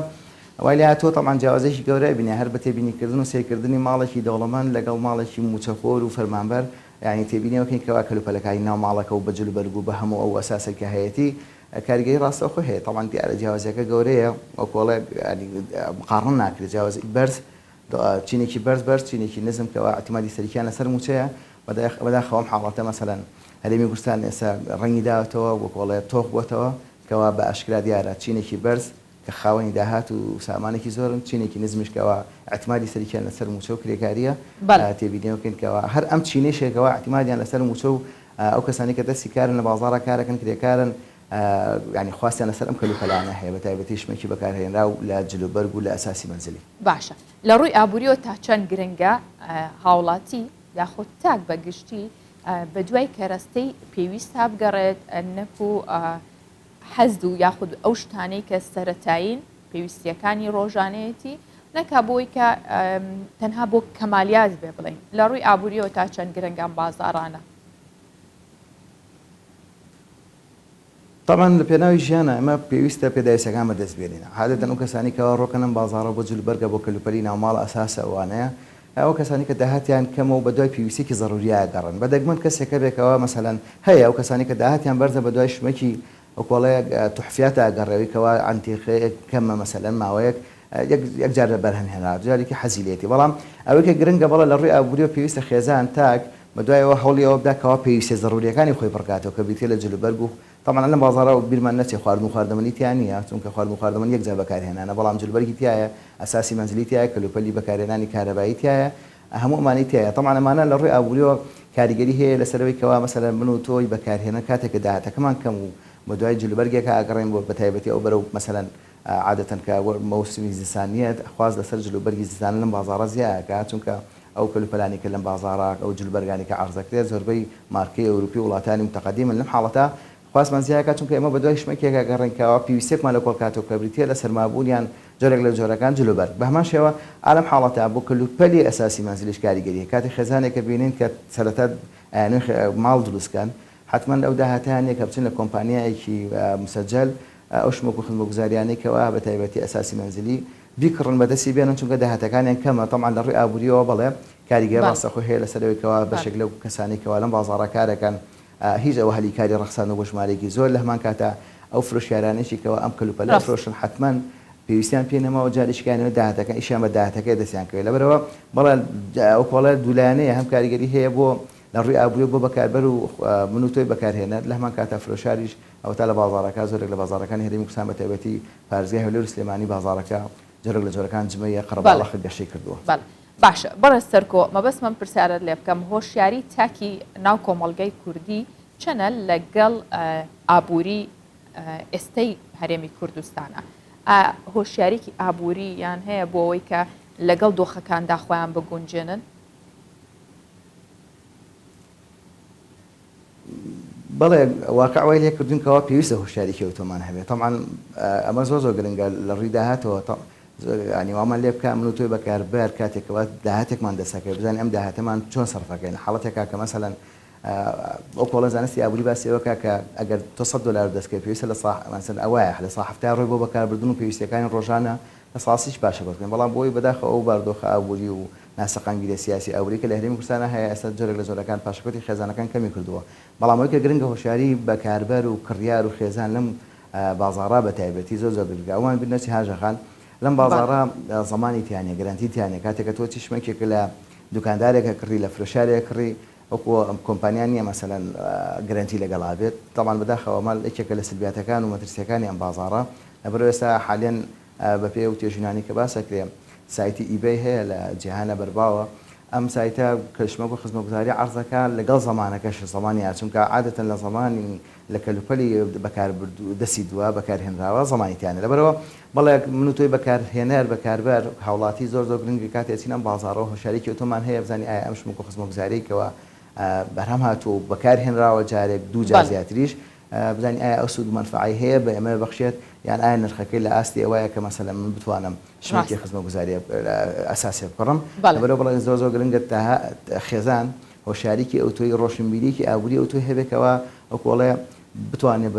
S13: وای لێ هاتووە تەمان جیاوازێکی گەورەی بینێ هەر بە تێبینیکردن و سێرکردنی ماڵێکی دەوڵەمەند لەگەڵ ماڵێکی موچەخۆر و فەرمانبەر ینی تێبینیەوەکەین کەوا کەلوپەلەکانی ناو ماڵەکە و بەجل و بەرگ و بە هەموو ئەو ئەساسێکە هەیەی کاریگەری ڕاستەوخۆ هەیە تەمان دیارە جیاوازەکە گەورەیە وەکۆڵێ مقارن ناکرێت جیاواز بەرز چینێکی بەرز چینێکی نزم کەوا اعتیمادی سەرکیان لەسەر موچەیە بەداخەوەم حاڵەتە مەسەلەن هەرێمی کوردستان ئێستا ڕەنگی داوەتەوە وەکۆڵێ تۆخ بووەتەوە کەوا بە ئاشکرا دیارە چینێکی بەرز کە خاوەنی داهات و سامانێکی زۆرن چینێکی نزمشکەوە اعتیمادی سەرکیان لەسەر موچە و کرێکاریە تێبینیەوەکەنکەوە هەر ئەم چینێشێکەوە اعتیمادیان لەسەر موچە و ئەو کەسانی کە دەستی کارن لە بازاڕە کارەکەن کرێکارن ینی خواستیان لەسەر ئەم کەلوپەلانە هەیە بەتایبەتی شمێکی بەکارهێنرا و لە جلوبەرگ و لە ئەساسی منزلی
S1: باشە لە ڕووی ئابووریەوە تا چەند گرنگە هاوڵاتی یاخود تاک بەگشتی بە دوای کەرەستەی پێویست هابگەڕێت نەکو حەزد و یاخود ئەو شتانەی کە سەرەتایین پێویستیەکانی ڕۆژانەیەتی نەکا بۆی کە تەنها بۆ کەمالیات بێ بڵێن لە ڕووی ئابووریەوە تا چەند گرنگان بازاڕانە
S13: طبعا لە پێناوی ژیانە ئەمە پێویستە پێداویستەکان بەدەست بێنین عادەتەن ئەو کەسانی کەوا ڕۆکەنم بازاڕە بۆ جلوبەرگە بۆ کەلوپەلی ناوماڵ ئەساسە ئەوانەیە ئەو کەسانی کە داهاتیان کەمە و بە دوای پێویستێکی ضروریایە گەڕن بەدەگمەن کەسێکە بێکەوە مەسەلەن هەیە ئەو کەسانی کە داهاتیان بەرزە بە دوای شمەکی وەکۆڵەیە تحفیاتە گەڕێویکەوە ئەنتیخەیەک کەمە مەسەلەن ماوەیەک یەک جار بەرهەمهێنا جارێکی حەزیلێتی بەڵام ئەوەی کە گرنگە بەڵە لە ڕووی ئابووری و پێویستە خێزان تاک بە دوایەوە هەوڵی ئەوە بداکەوە پێویستە ضروریەکانی خۆی بڕکاتەوە کە بریتێ لە جلوبەرگ و طبعا لەم بازاڕە و بیرمان نەچێ خواردن و خواردەمەنی تیان نییە چونکە خواردن و خواردەمەن یەک جا بەکارهێنانە بەڵام جلوبەرگی تایە ئەساسی منزلی تایە کەلوپەلی بەکارهێنانی کارەبایی تایە هەموو ئەمانی تایە طبعا ئەمانە لە ڕووی ئابووریەوە کاریگەری هەیە لەسەرەوەی کەوا مەسەلەن من و تۆی بەکارهێنە کاتێککە داهاتەکەمان کەم و بە دوای جلوبەرگێکە ئاگەڕێن بۆ بەتایبەتی ئەو بەرەو مەسەلەن عادەتەن کە مەوسمی زستانیەت خواز لەسەر جلوبەرگی زستان لەم بازاڕە زیایەکە چونکە ئەو کەلوپەلانی کە لەم بازاڕە ئەو جلوبەرگانی کە عەرزەکرێت زۆربەی مارکەی ئەوروپی وڵاتانی متەقەدیمن لەم حاڵەتە خواستمان زیایەکە چونکە ئێمە بە دوای شمەکێکە گەڕێنکەوە پێویستێکمان لە کۆڵکاتەوە کە بریتێ لە سەرمابوونیان جۆرێک لە جۆرەکان جلوبەر بە هەمان شێوە ئالەم حاڵەتە بۆ کەلوپەلی ئەساسی مەنزلیش کاریگەری کاتی خێزانێکە بینین کە سەرەتا ماڵ دروستکەن حتمما ئەو داهاتیانێک کە بچن لە کۆمپانیایەکی مسەجل ئەو شمەک و خزمەتگوزاریانێکەوە بە تایبەتی ئەساسی مەنزلی بیکڕن بەدەستی بێنن چونکە داهاتەکانیان کەمە تەمان لە ڕووی ئابووریەوە بڵێ کاریگەر ڕاستەخۆ هەیە لەسەرەوەیکەوە بەشێک لەو کەسانێکەوە لەم بازاڕە کارەکەن هیچ ئەوە هەلیکاری ڕەخسان و بۆ ژمارەیەکی زۆر لە هەمان کاتە ئەو فرۆشیارانێکیکەوە ئەم کەلوپەلە فرۆشن حتمما پێویستیان پێ نەماوە جاریشکانەوە داهاتەکە ئیشیان بە داهاتەکەی دەستیان کرد لەبەرەوە بەڵێ ئەو کۆڵە دوولایانەیە هەم کاریگەری هەیە بۆ لە ڕووی ئابووری بۆ بەکاربەر و من و تۆی بەکارهێنێت لە هەمان کاتە فرۆشاریش ئەو تا لە بازاڕەکە زۆرێک لە بازاڕەکانی هەرێمی کوردستان بە تایبەتی پارێزگای هەولێر و سلێمانی بازاڕەکە جۆرێک لە جۆرەکان جمەیە قەرەباڵەخ گەشەی کردووە.
S1: باشە بەڕێ سەرکۆ مەبەستمەم پرسیارت لێ بکەم هۆشیاری تاکی ناو کۆمەڵگەی کوردی چەنە لەگەڵ ئابووری ئێستەی هەرێمی کوردستانە هۆشیارێکی ئابووری یان هەیە بۆ ئەوەی کە لەگەڵ دۆخەکاندا خۆیان بگونجێنن
S13: بەڵێ واقعوای لێ کردوونکەوە پێویستە هۆشیاریکی ئۆتۆمان هەبێت تەمان ئەمە زۆر گرنگە لە ڕووی داهاتەوە ینی وامان لێ بکە من و تۆی بەکاربەر کاتێکەوە داهاتێکمان دەسەکەی بزانین ئەم داهاتەمان چۆن سەرفەکەین حاڵەتێکا کە مەسەلەن ئەو کۆڵە زانستی ئابووری باسیەوەکە کە ئەگەر $200 دەستکەی پێویستە لە مەسەن ئەوایە لە هەفتای ڕۆی بۆ بەکاربردن و پێویستیەکانی ڕۆژانە لە ساسیش باشە بکەین بەڵام بۆی بەداخە ئەو باردۆخە ئابووری و ناسەقانگیری سیاسی ئابووری کە لە هەرێمی کوردستانە هەیە ئێستا جۆرێک لە جۆرەکان پاشەکەوتی خێزانەکان کەمی کردووە بەڵام ئەوەی کە گرنگە هۆشیاری بەکاربەر و کڕیار و خێزان لەم بازاڕا بە تایبەتی زۆر گرنگە ئەوان بنەچی هاژەخان لەم بازاڕا زەمانی تیانێ گەرانتی تیانێ کاتێکە تۆ چشمێکێک لە دوکاندارێکە کڕی لە فرۆشارێک کڕی وەکو کۆمپانیانیە مەسەلەن گەرانتی لەگەڵا بێت تەمان بەداخەوە ماڵ یەکێکە لە سلبیاتەکان و مەترسیەکانی ئەم بازاڕە لەبەرەوە ئێستا حالێن بەپێ و تێژینانی کە باسەکرێ سایتی ئیبەی هەیە لە جیهانە بەرباوە ئەم سایتە کەشمەک و خزمەتگوزاری عەرزەکە لەگەڵ زەمانەکەش زەمانی چونکە عادەتەن لە زەمانی لە کەلوپەلی دەسی دووە بەکارهێنراوە زەمانیتیانە لەبەرەوە بەڵێ من و تۆی بەکارهێنەر بەکاربەر هاوڵاتی زۆر گرنگی کاتێچین ئەم بازاڕەوە هۆشیارێکی ئۆتۆمان هەیە بزانانی ئایا ئەم شموک و خزمەتگوزاریکەوە بەرهەم هاتووە بەکارهێنراوە جارێک دوو جار زیاتریش بزانین ئایا ئەو سوود منفعی هەیە بە ئێمە بەخشێت یان ئایا نرخەکەی لە ئاستی ئەوەیە کە مەسەلەن من بتوانم شمێکی خزمەتگوزاری ئەساسی بکڕم لەبەرەوە بەڵێ زۆر گرنگە خێزان هۆشیاریکی ئەوتۆی ڕۆشنبیریکی ئابووری ئەوتۆی هەبێکەوە ئەو کۆڵێ بتوانێت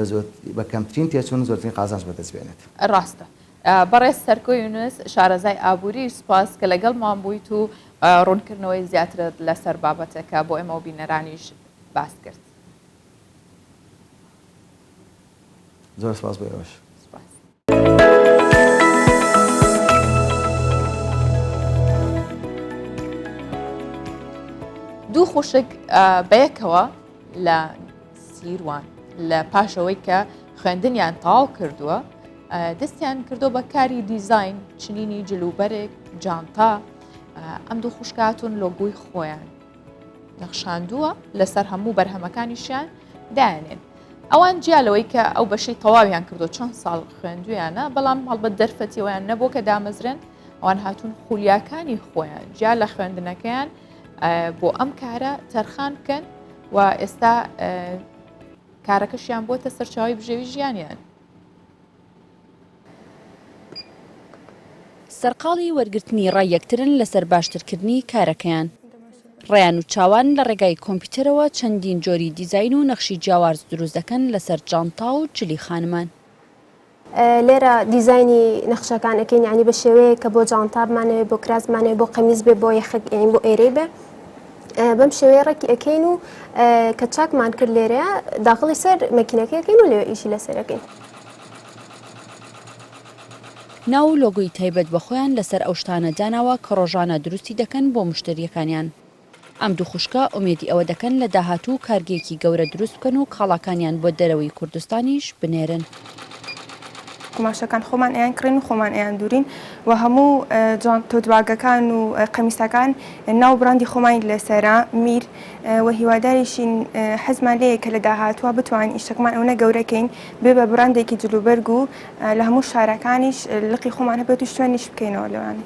S13: بە کەمترین تێچوون زۆرترین قازانج بەدەستبێنێت
S1: ڕاستە بەڕێز سەرکۆ یونس شارەزای ئابووری سوپاس کە لەگەڵمان بوویت و ڕوونکردنەوەی زیاترت لەسەر بابەتەکە بۆ ئێمە و بینەرانیش باس کرد
S13: زۆر سپاس بۆ ئێوەش
S1: دوو خوشک بەیەکەوە لە سیروان لە پاشەوەی کە خوێندنیان تەواو کردووە دەستیان کردو بە کاری دیزاین چنینی جلوبەرێک جانتا ئەم دوو خوشکاتون لۆگۆی خۆیان نەخشاندووە لەسەر هەموو بەرهەمەکانیشیان دایانێن ئەوان جیالەوەی کە ئەو بەشەی تەواویان کردو چەند ساڵ خوێندویانە بەڵام هەڵبەت دەرفەتیەوەیان نەبوو کە دامەزرێن ئەوان هاتوون خولیاکانی خۆیان جیا لە خوێندنەکەیان بۆ ئەم کارە تەرخان بکەن و ئێستا کارەکەشیان بۆتە سەرچاوی بژێوی ژیانیان
S14: سەرقاڵی وەرگرتنی ڕای یەکترن لەسەر باشترکردنی کارەکەیان ڕێیان و چاوان لە ڕێگای کۆمپیوتەرەوە چەندین جۆری دیزاین و نەخشی جیاواز دروست دەکەن لەسەر جانتا و جلی خانمان
S15: لێرە دیزایانی نەخشەکان ئەەکەین ینی بە شێوەیە کە بۆ جانتا بمانەوێت بۆ کرازمانێت بۆ قەمیز بێ بۆ یەخک یین بۆ ئێرەی بێ بەم شێوەیە ڕێکی ئەەکەین و کە چاکمان کرد لێرەیە داخڵی سەر مەکینەکەیەکەین و لێ ئیشی لەسەرەکەین
S14: ناو لۆگۆی تایبەت بە خۆیان لەسەر ئەو شتانە داناوە کە ڕۆژانە دروستی دەکەن بۆ مشتریەکانیان ئەم دوو خوشکە ئومێدی ئەوە دەکەن لە داهاتوو کارگێکی گەورە دروست بکەن و کاڵاکانیان بۆ دەرەوەی کوردستانیش بنێرن
S16: قماشەکان خۆمان ئەیان کڕین و خۆمان ئەیان دوورین و هەموو تۆتباگەکان و قەمیسەکان ناو براندی خۆمانی لەسەرا میر و هیواداریشین حەزمان لەیە کە لە داهاتوە بتوانین ئیشەکەمان ئەوە گەورەکەین بێ بە براندێکی جلوبەرگ و لە هەموو شارەکانیش لقی خۆمان هەبێت و شوێنیش بکەینەوە لەوانێ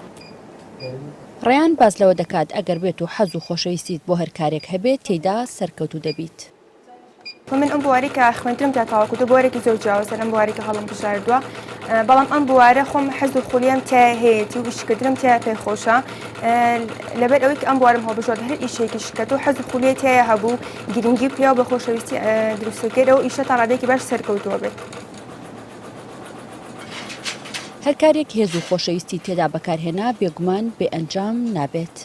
S14: ڕێیان باز لەوە دەکات ئەگەر بێت و حەز و خۆشەویستیت بۆ هەر کارێک هەبێت تێیدا سەرکەوتو دەبیت
S16: من ئەم بواری کە خوێنترم تا تاواکوتە بۆرێکی زۆر جیاوازە لەم بواری کە هەڵم بژاردووە بەڵام ئەم بوارە خۆم حەز و خولیەم تیا هەیەی و گشتکردنم تیا پێی خۆشە لەبەر ئەوەی کە ئەم بوارم هەڵبژۆر هەر ئیشێکی شکات و حەز و خولیە تیا هەبوو گرنگی پیا و بە خۆشەویستی دروستەکەیەوە ئیشە تا ڕادێکی باش سەرکەوتووە بێت.
S14: هەر کارێک هێز و خۆشەویستی تێدا بەکارهێنا بێگومان بێ ئەنجام نابێت.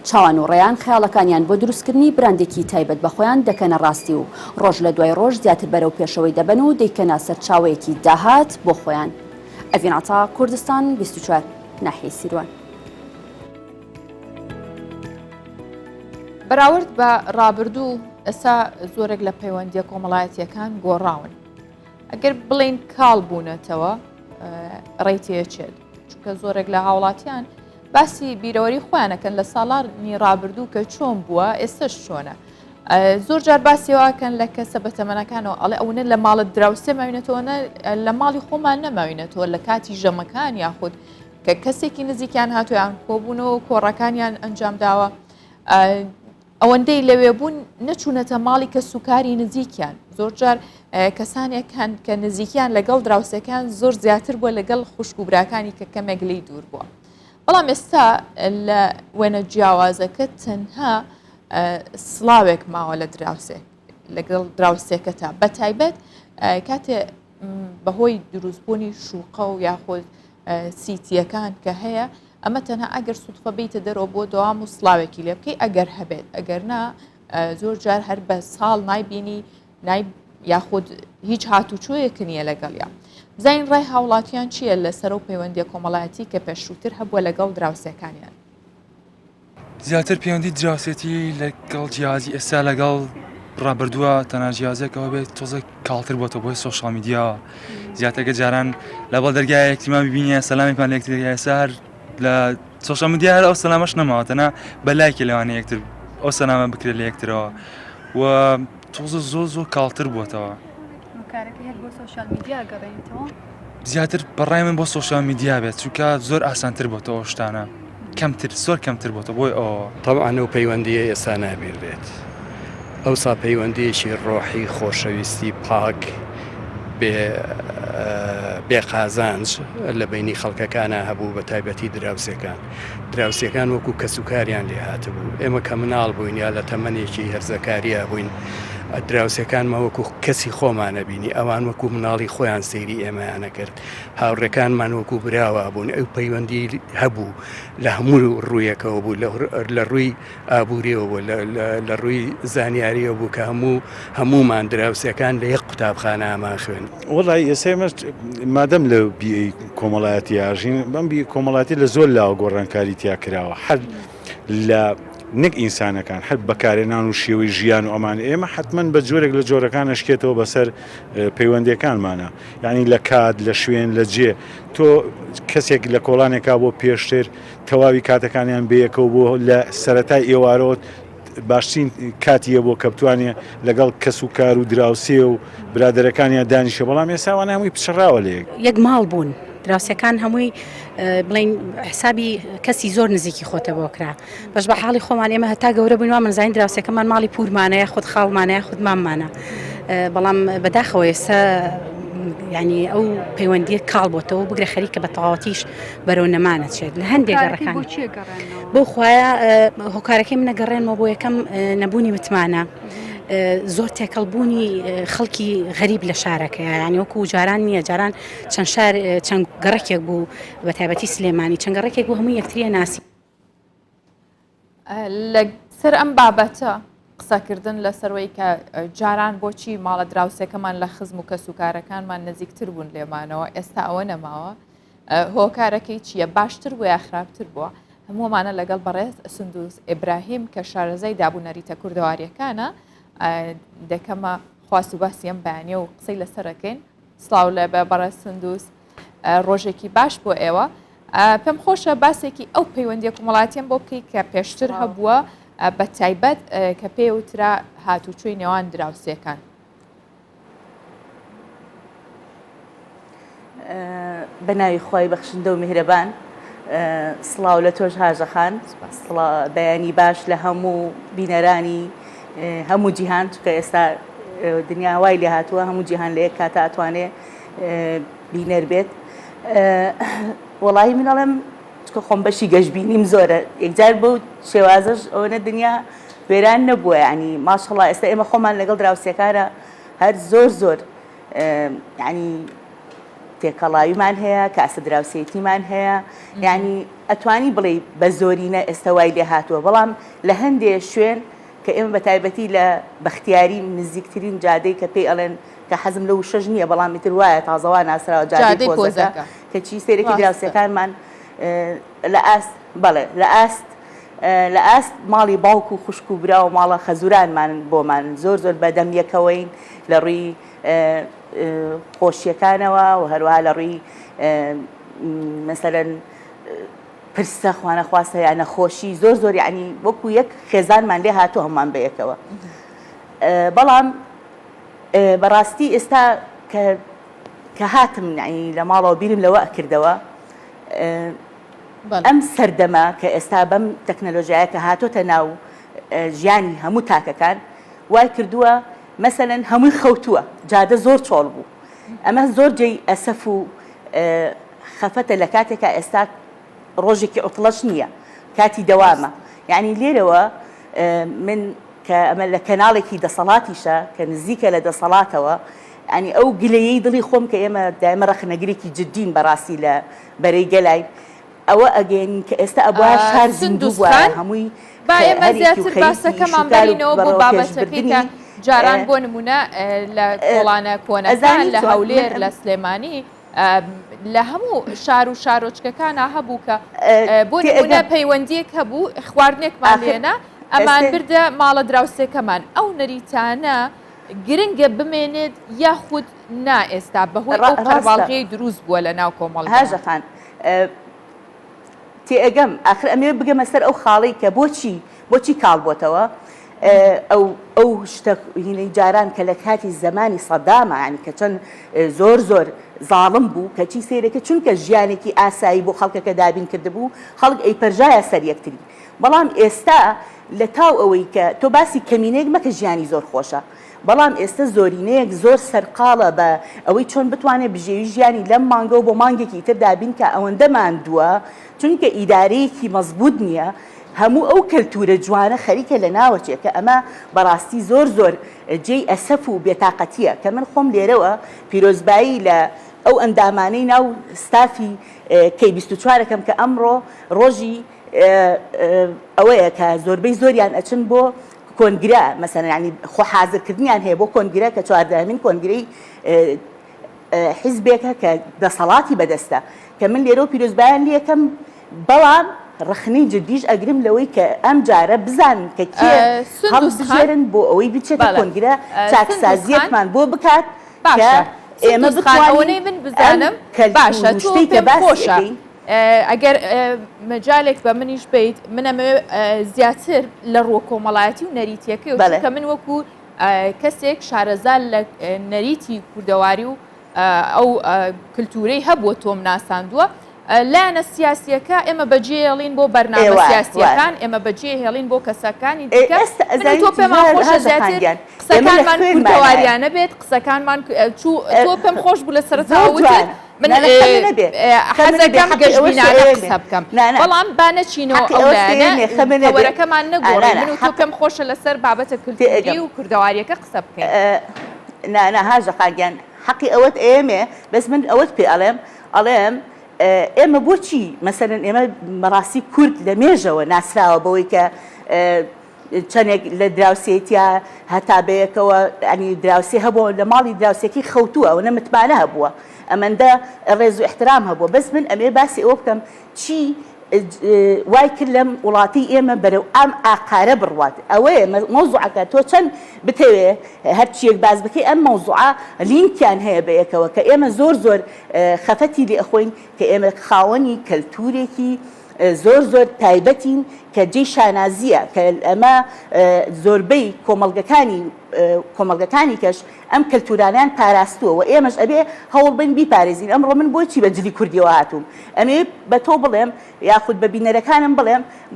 S14: چاوان و ڕێیان خەیاڵەکانیان بۆ دروستکردنی براندێکی تایبەت بە خۆیان دەکەنە ڕاستی و ڕۆژ لە دوای ڕۆژ زیاتر بەرەو پێشەوەی دەبن و دەیکەنە سەرچاوەیەکی داهات بۆ خۆیان. ئەڤیناتا کوردستان 24 ناحیەی سیروان.
S1: بەراورد بە ڕابردوو ئێستا زۆرێک لە پەیوەندیە کۆمەڵایەتیەکان گۆڕاون. ئەگەر بڵین کاڵ بوونەتەوە ڕێتێچێت چونکە زۆرێک لە هاوڵاتیان باسی بیرەوەری خۆیانەکەن لە ساڵانی ڕابردوو کە چۆن بووە ئێستش چۆنە. زۆر جار باسیەوەکەن لە کەسە بەتەمەنەکانەوە ئەڵێ ئەوە لە ماڵت دراوسێ ماوینێتەوە لە ماڵی خۆمان نەماوینێتەوە لە کاتی ژەمەکان یاخود کە کەسێکی نزیکیان هاتویان کۆبوونەوە کۆڕەکانیان ئەنجام داوە ئەوەندەی لەوێ بوون نەچوونەتە ماڵی کە سوکاری نزیکیان زۆر جار کەسانێک هەن کە نزیکیان لەگەڵ دراوسەکان زۆر زیاتر بووە لەگەڵ خوشک و براکانی کە کەمێک لی دوور بووە. بەڵام ئێستا لە وێنە جیاوازەکە تەنها سڵاوێک ماوە لە لەگەڵ دراوسێکەتا بە تایبەت کاتێ بەهۆی دروستبوونی شوقە و یاخۆ سیتیەکان کە هەیە ئەمە تەنها ئەگەر سوودفە بیتە دەرەوە بۆ دەوام و سڵاوێکی لێ بکەی ئەگەر هەبێت ئەگەر نا زۆر جار هەر بە ساڵ نایبینی یاخود هیچ هاتوچۆیەک نییە لەگەڵیا. بزین ڕای هاوڵاتیان چییە لەسەر و پەیوەندیە کۆمەڵایەتی کە پێشووتر هەبووە لەگەڵ دراوسەکانیان؟
S17: زیاتر پەیوەندی دراوسێتی لەگەڵ جیازی ئێستا لەگەڵ ڕابردووە تەنها جیازێکەوە بێت تۆزە کاڵتر بۆتە بۆی سۆشال میدیا زیاترگە جاران لە بەڵ دەرگای یەکتیما ببینە سەلامیپان لە یەکتر سار لە سۆشال میدیا هەر ئەو سەلامەش نەماوەتەنا بەلایکی لەوانە یەکتر ئەو سەلامە بکرێت لە یەکترەوە و تۆزە زۆر کاڵتر بووەتەوە. زیاتر بەڕای من بۆ سۆشال میدیا بێت چونکە زۆر ئاسانتر بۆتەوە شتانە کەمتر زۆر کەمتر بۆتە بۆی ئەوە
S18: طبعاً و پەیوەندیە ئێستا نابیر بێت ئەوسا پەیوەندیەکی ڕۆحی خۆشەویستی پاک بێ قازانج لە بینی خەڵکەکانە هەبوو بە تایبەتی دراوسەکان وەکو کەسوکاریان لێ هاتبوو ئێمە کە مناڵ بووین یا لە تەمەنێکی هەرزەکاریە بووین دراوسەکانمە وەکو کەسی خۆمانە بینی ئەوان وەکو مناڵی خۆیان سەیری ئێمەیانە کرد هاوڕێکانمان وەکو براوە بوون ئەو پەیوەندی هەبوو لە هەموو ڕوویەکەوە بوو لە ڕووی ئابوووریەوە بوو لە ڕووی زانیاریە بوو کە هەمومان دراوسەکان لە یەک قوتابخانە ئامان خوێن.
S19: وڵی ئێسێمە مادەم لە بیئی کۆمەڵایەتی ئاژین بەم بی کۆمەڵاتی لە زۆر لاوە گۆڕانکاری تیا کراوە حەد لە نەک ئینسانەکان هەر بەکارێنان و شێوەی ژیان و ئەمان ئێمە حتمما بە جۆرێک لە جۆرەکان شکێتەوە بەسەر پەیوەندیەکانمانە یعنی لە کات لە شوێن لە جێ تۆ کەسێک لە کۆڵانێکا بۆ پێشتر تەواوی کاتەکانیان بەیەکەوە بۆ لە سەرەتای ئێوارەوە باشترین کاتیە بۆ کە بتوانێ لەگەڵ کەس و کار و دراوسێ و برادەرەکانیان دانیشە بەڵام ئێساوانە هەمووی پچڕاوە لە
S20: یەک ماڵ بوون دراوسەکان هەمووی بڵین حسابی کەسی زۆر نزیکی خۆتە بۆ کرا بەش بە حاڵی خۆمان ئێمە هەتا گەورە بووین وامە زین دراوسەکەمان ماڵی پورمانەیە خود خاڵمانەیە خود مامانە بەڵام بەداخەوە ئێستا ینی ئەو پەیوەندیە کاڵ بۆتەوە بگرە خەریکە بە تەواوەتیش بەرەو نەمانە چێت لە هەندێک گەڕەکان بۆ خوایە هۆکارەکەی منەگەڕێنەوە بۆ یەکەم نەبوونی متمانە زۆر تێکەڵبوونی خەڵکی غەریب لە شارەکە ینی وەکو جاران نییە جاران چەند گەڕێکێک بوو بە تایبەتی سلێمانی چەند گەڕێکێک بوو هەموو یەکتریە ناسی
S1: لەسەر ئەم بابەتە قسەکردن لەسەرەوەی کە جاران بۆچی ماڵە دراوسەکەمان لە خزم و کەسوکارەکانمان نزیکتر بوون لێمانەوە ئێستا ئەوە نەماوە هۆکارەکەی چییە باشتر بووە یا خراپتر بووە هەموومانە لەگەڵ بەڕێز سندوس ئیبراهیم کە شارەزای دابوونەریتە کوردەواریەکانە دەکەمە خواست و باسی ئەم بەیانیە و قسەی لەسەرەکەین سڵاو لە بەڕێز سندوس ڕۆژێکی باش بۆ ئێوە پێم خۆشە باسێکی ئەو پەیوەندیە کۆمەڵاتیان بۆ بکەیت کە پێشتر هەبووە بە تایبەت کە پێوترا هاتوچۆی نێوان دراوسەکان
S21: بە ناوی خۆی بەخشندە و میهرەبان سڵاو لە تۆش هاژەخان بەیانی باش لە هەموو بینەرانی هەموو جیهان چکە ئێستا دنیا وای لێ هاتووە هەموو جیهان لە یەک کاتە ئەتوانێ بینەر بێت وڵی منەڵم خۆم بەشی گەشتبینیم زۆرە یەکجار بۆ شێوازش ئەوەنە دنیا وێران نەبووە ینی ماشەڵڵا ئێستا ئێمە خۆمان لەگەڵ دراوسێکارە هەر زۆر ینی تێکەڵاویمان هەیە کاسە دراوسێتیمان هەیە ینی ئەتوانی بڵێ بە زۆرینە ئێستا وای لێ هاتووە بەڵام لە هەندێک شوێن کە ئێمە بە تایبەتی لە بەختیاری نزیکترین جادەی کە پێی ئەڵێن کە حەزم لەو شەژ نییە بەڵام تر وایە تازەوا ناسراوە جادەی کۆزەکە کە چی سێرەکی دراوسێکانمان لە ئاست بەڵێ لە ئاست ماڵی باوک و خوشک و برا و ماڵە خەزورانمان بۆمان زۆر بەدەم یەکەوەین لە ڕووی خۆشیەکانەوە و هەروەها لە ڕووی مەسەلەن پرسە خوانە خواستە یان نەخۆشی زۆر ینی وەکو یەک خێزانمان لێ هاتووە هەمومان بەیەکەوە بەڵام بەڕاستی ئێستا کە هاتم لە ماڵەوە بیرم لەوە ئەکردەوە ئەم سەردەمە کە ئێستا بەم تەکنەلۆژیایە کە هاتۆتە ناو ژیانی هەموو تاکەکان وای کردووە مەسەلەن هەمووی خەوتووە جادە زۆر چۆڵ بوو ئەمە زۆر جێی ئەسەف و خەفەتە لە کاتێکە ئێستا ڕۆژێکی عوتڵەش نییە کاتی دەوامە یعنی لێرەوە من کە ئەمە لە کەناڵێکی دەسەڵاتیشە کە نزیکە لە دەسەڵاتەوە ینی ئەو گلەیەی دڵی خۆم کە ئێمە دایمە ڕەخنەگرێکی جددین بەڕاستی لە بەرەی گەلای ئەوە ئەگەین کە ئێستا ئەبووە شار زیندوو بووە هەمووی
S1: با ئێمە زیاتر باسەکەمان بەرینەوە بۆ بابەتەکەیکە جاران بۆ نمونە لە کۆڵانە کۆنەکان لە هەولێر لە سلێمانی لە هەموو شار و شارۆچکەکانە هەبوو کە بۆ نمونە پەیوەندیەک هەبوو خواردنێکمان لێنە ئەمان بردە ماڵە دراوسێکەمان ئەو نەریتانە گرنگە بمێنێت یاخود نا ئێستا بەهۆی ئەو قەرباڵغەی دروست بووە لە ناو کۆمەڵ
S21: هاژەخان تێئەگەم ئاخر ئەمێ بگەمە سەر ئەو خاڵی کە بۆچی کاڵ بۆتەوە ئەو شتە هینەی جاران کە لە کاتی زمانی سەدامە ینی کە چەند زۆر زاڵم بوو کەچی سێرەکە چونکە ژیانێکی ئاسایی بۆ خەڵکەکە دابین کردبوو خەڵک ئەیپەرژایە سەر یەکتری بەڵام ئێستا لە تاو ئەوەی کە تۆ باسی کەمینەیەک مەکە ژیانی زۆر خۆشە بەڵام ئێستا زۆرینەیەک زۆر سەرقاڵە بە ئەوەی چۆن بتوانێت بژێوی ژیانی لەم مانگە و بۆ مانگێکی تر دابین کە ئەوەندە ماندووە چونکە ئیدارەیەکی مەزبوط نییە هەموو ئەو کەلتورە جوانە خەریکە لە ناوەچێکە ئەمە بەڕاستی زۆر جێی ئەسەف و بێتاقەتیە کە من خۆم لێرەوە پیرۆزبایی لە ئەو ئەندامانەی ناو ستافی کەی 24ەکەم کە ئەمڕۆ ڕۆژی ئەوەیە کە زۆربەی زۆریان ئەچن بۆ کۆنگرە مەسەن ینی خۆ حازرکردنیان هەیە بۆ کۆنگرە کە 14مین کۆنگرەی حیزبێکە کە دەسەڵاتی بەدەستە کە من لێرە و پیرۆزبایان لێکەم بەڵام ڕخنەی جدیش ئەگرم لەوەی کە ئەم جارە بزان کە کێ هەڵبژێرن بۆ ئەوەی بچێتە کۆنگرە چاکسازیەکمان بۆ بکات کە ئێمە
S1: بتوانین من بزانم باشە شتێک کە خۆشە ئەگەر مەجالێک بە منیش بیت منەمە زیاتر لە ڕۆ کۆمەڵایەتی و نەریتیەکەی و کە من وەکو کەسێک شارەزار لە نەریتی کوردەواری و ئەو کللتورەی هەبووە تۆم ناساندووە لایەنە سیاسیەکە ئێمە بەجێ هێڵین بۆ بەرنامە سیاسیەکان ئێمە بەجێ هێڵین بۆ کەسەکانی دیکە تۆ پێمان خۆشە زیاتر قسەکانمان کوردەواریانە بێت قسەکانمان تۆ پێم خۆش بوو لە سەرەتاوتر من حەزەکەم گەشتبینانە قسە بکەم بەڵام با نەچینەوە ئەو لایەنە خەوەرەکەمان نەگۆڕێ من و تۆ پێم خۆشە لەسەر بابەتە کولتوری و کوردەواریەکە قسە بکەین
S21: ناهاژە قاگیان حەقی ئەوەت ئێمێ بەس من ئەوەت پێ ئەڵێم ئێمە بۆچی مەسەرەن ئێمە مەڕاستی کورد لە مێژەوە ناسراوە بەوەی کە چەندێک لە دراوسێتیا هەتا بەیەکەوە ئەنی دراوسێ هەبووە لە ماڵی دراوسێکی خەوتووە ئەو نەمتمانە هەبووە ئەمەندە ڕێز و احترام هەبووە بەس من ئەمێ باسی ئەوە بکەم چی وای کرد لەم وڵاتی ئێمە بەرەو ئەم ئاقارە بڕوات ئەوەیە مەوزوعەکە تۆ چەند بتەوێ هەرچیەک باز بکەی ئەم مەوزوعە لینکیان هەیە بەیەکەوە کە ئێمە زۆر خەفەتی لێ ئەخۆین کە ئێمە خاوەنی کەلتورێکی زۆر تایبەتین کە جێی شانازیە کە ئەمە زۆربەی کۆمەڵگەکانی کەش ئەم کەلتورانیان پاراستووە و ئێمەش ئەبێ هەوڵ بین بیپارێزین ئەمڕۆ من بۆچی بە جلی کوردیەوە هاتووم ئەمێ بە تۆ بڵێم یاخود بە بینەرەکانم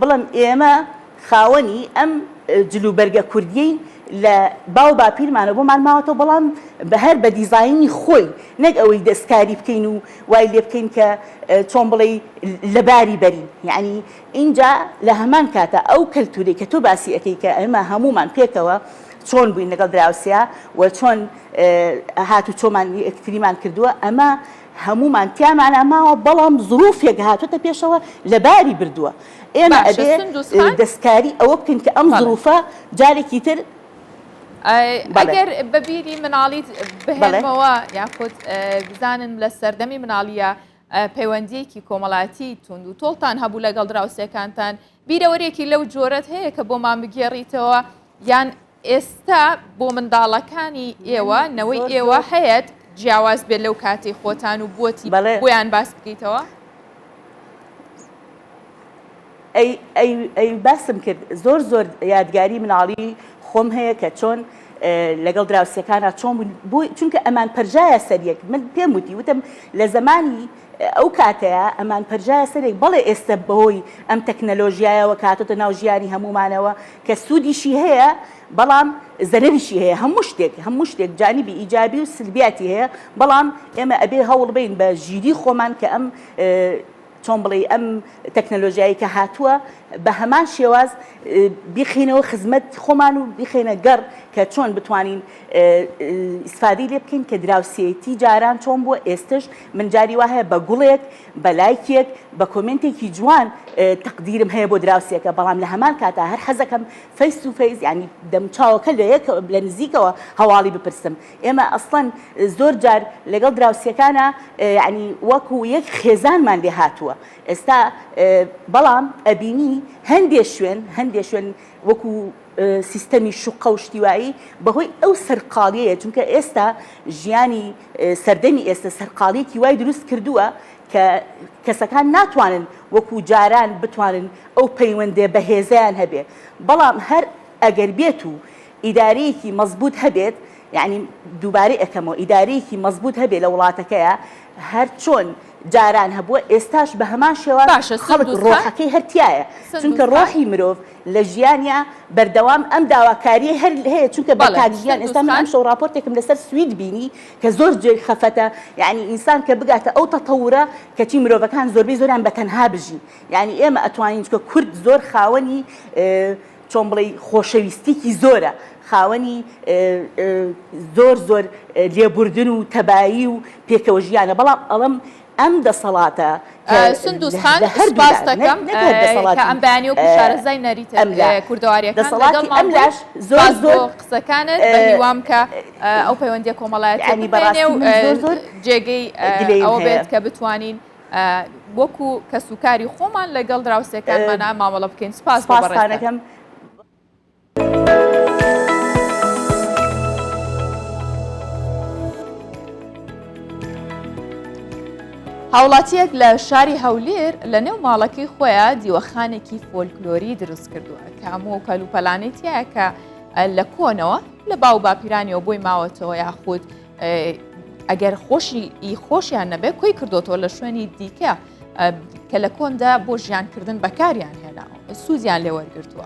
S21: بڵێم ئێمە خاوەنی ئەم جلوبەرگە کوردیین لە باو باپیرمانە بۆمان ماوەتەوە بەڵام هەر بە دیزایانی خۆی نەک ئەوەی دەستکاری بکەین و وای لێ بکەین کە چۆن بڵێ لەباری بەرین یعنی اینجا لە هەمان کاتە ئەو کەلتوری کە تۆ باسی ئەەکەی کە ئێمە هەمومان پێکەوە چۆن بووین لەگەڵ دراوسیا و چۆن هاتو چۆمان یەکتریمان کردووە ئەمە هەمومان تیامانە ماوە بەڵام زروفێک هاتوۆتە پێشەوە لەباری بردووە ئێمە ئەبێ دەستکاری ئەوە بکەین کە ئەم زروفە جارێکی تر
S1: ئەگەر بەبیری مناڵیت بهێنمەوە یاخود بزانن لە سەردەمی مناڵیە پەیوەندیەکی کۆمەڵاتی تونند و تۆڵتان هەبوو لەگەڵ دراوسەکانتان بیرەوەرێکی لەو جۆرەت هەیە کە بۆمان بگێڕیتەوە یان ئێستا بۆ منداڵەکانی ئێوە نەوەی ئێوە هەیەت جیاواز بێت لەو کاتی خۆتان و بۆتی بۆیان باس بکەیتەوە؟
S21: ئەی باسم کرد زۆر یادگاری مناڵی خۆم هەیە کە چۆن لەگەڵ دراوسەکانە چۆن بوو چونکە ئەمان پەرژایە سەریەک من پێم وتم لە زمانی ئەو کاتەیە ئەمان پەرژایە سەرێک بەڵێ ئێستا بەهۆی ئەم تەکنەلۆژیایەوە کاتۆتە ناو ژیانی هەمومانەوە کە سوودیشی هەیە بەڵام زەرەریشی هەیە هەموو شتێک جانیبی ئیجابی و سلبیاتی هەیە بەڵام ئێمە ئەبێ هەوڵ بین بە ژیری خۆمان کە ئەم چۆن بڵێ ئەم تەکنەلۆژیایی کە هاتووە بە هەمان شێواز بیخینەوە خزمەت خۆمان و بیخێنە گەڕ کە چۆن بتوانین ئیسفادەی لێ بکەین کە دراوسێتی جاران چۆن بووە ئێستش من جاری وا هەیە بە گوڵێک بە لایکێک بە کۆمنتێکی جوان تەقدیرم هەیە بۆ دراوسێکە بەڵام لە هەمان کاتا هەر حەزەکەم فەیس تو فەیس ینی دەمچاوەکە لە نزیکەوە هەواڵی بپرسم ئێمە ئەسڵەن زۆر جار لەگەڵ دراوسەکانە ینی وەکو یەک خێزانمان لێ هاتووە ئێستا بەڵام ئەبینی هەندێک شوێن وەکو سیستەمی شوقە و شتیوایی بەهۆی ئەو سەرقاڵیەیە چونکە ئێستا ژیانی سەردەمی ئێستا سەرقاڵیەکی وای دروست کردووە کە کەسەکان ناتوانن وەکو جاران بتوانن ئەو پەیوەندێ بەهێزیان هەبێ بەڵام هەر ئەگەر بێت و ئیدارەیەکی مەزبوط هەبێت یعنی دووبارەی ئەەکەمەوە ئیدارەیەکی مەزبوط هەبێت لە وڵاتەکەیە هەر چۆن جاران هەبووە ئێستاش بە هەمان شێوە خەڵک ڕۆحەکەی هەرتیایە چونکە ڕۆحی مرۆڤ لە ژیانیا بەردەوام ئەم داواکاریە هەر هەیە چونکە بەکارژیان ئێستا من ئەم شەو راپۆرتێکم لەسەر سوید بینی کە زۆر جێ خەفەتە یعنی ئینسان کە بگاتە ئەو تەتەورە کەچی مرۆڤەکان زۆربەی زۆریان بەتەنها بژین یعنی ئێمە ئەتوانین چکە کورد زۆر خاوەنی چۆن بڵێ خۆشەویستیکی زۆرە خاوەنی زۆر لێبوردن و تەبایی و پێکەوە ژیانە بەڵام ئەڵم ئەم دەسەڵاتە
S1: سندوسخان سپاس دەکەم کە ئەم بەیانی وەکو شارەزای نەریتە کوردەواریەکان لەگەڵ
S21: ئەملاش زۆر
S1: قسەکانت بە هیوام کە ئەو پەیوەندیە کۆمەڵایەتی بینێ و جێگەی ئەوە بێت کە بتوانین وەکو کەسوکاری خۆمان لەگەڵ دراوسەکانمانە مامەڵە بکەین سپاس بۆ بەڕێزەکەم. هاوڵاتیەک لە شاری هەولێر لە نێو ماڵەکەی خۆیان دیوەخانێکی فۆلکلۆری دروست کردووە کە هەموو کەلوپەلانێتیە کە لە کۆنەوە لە باو باپیرانیەوە بۆی ماوەتەوە یاخود ئەگەر خۆشیان نەبێت کۆی کردوتەوە لە شوێنی دیکە کە لە کۆندا بۆ ژیانکردن بەکاریان هێناوە سوودیان لێ وەرگرتووە.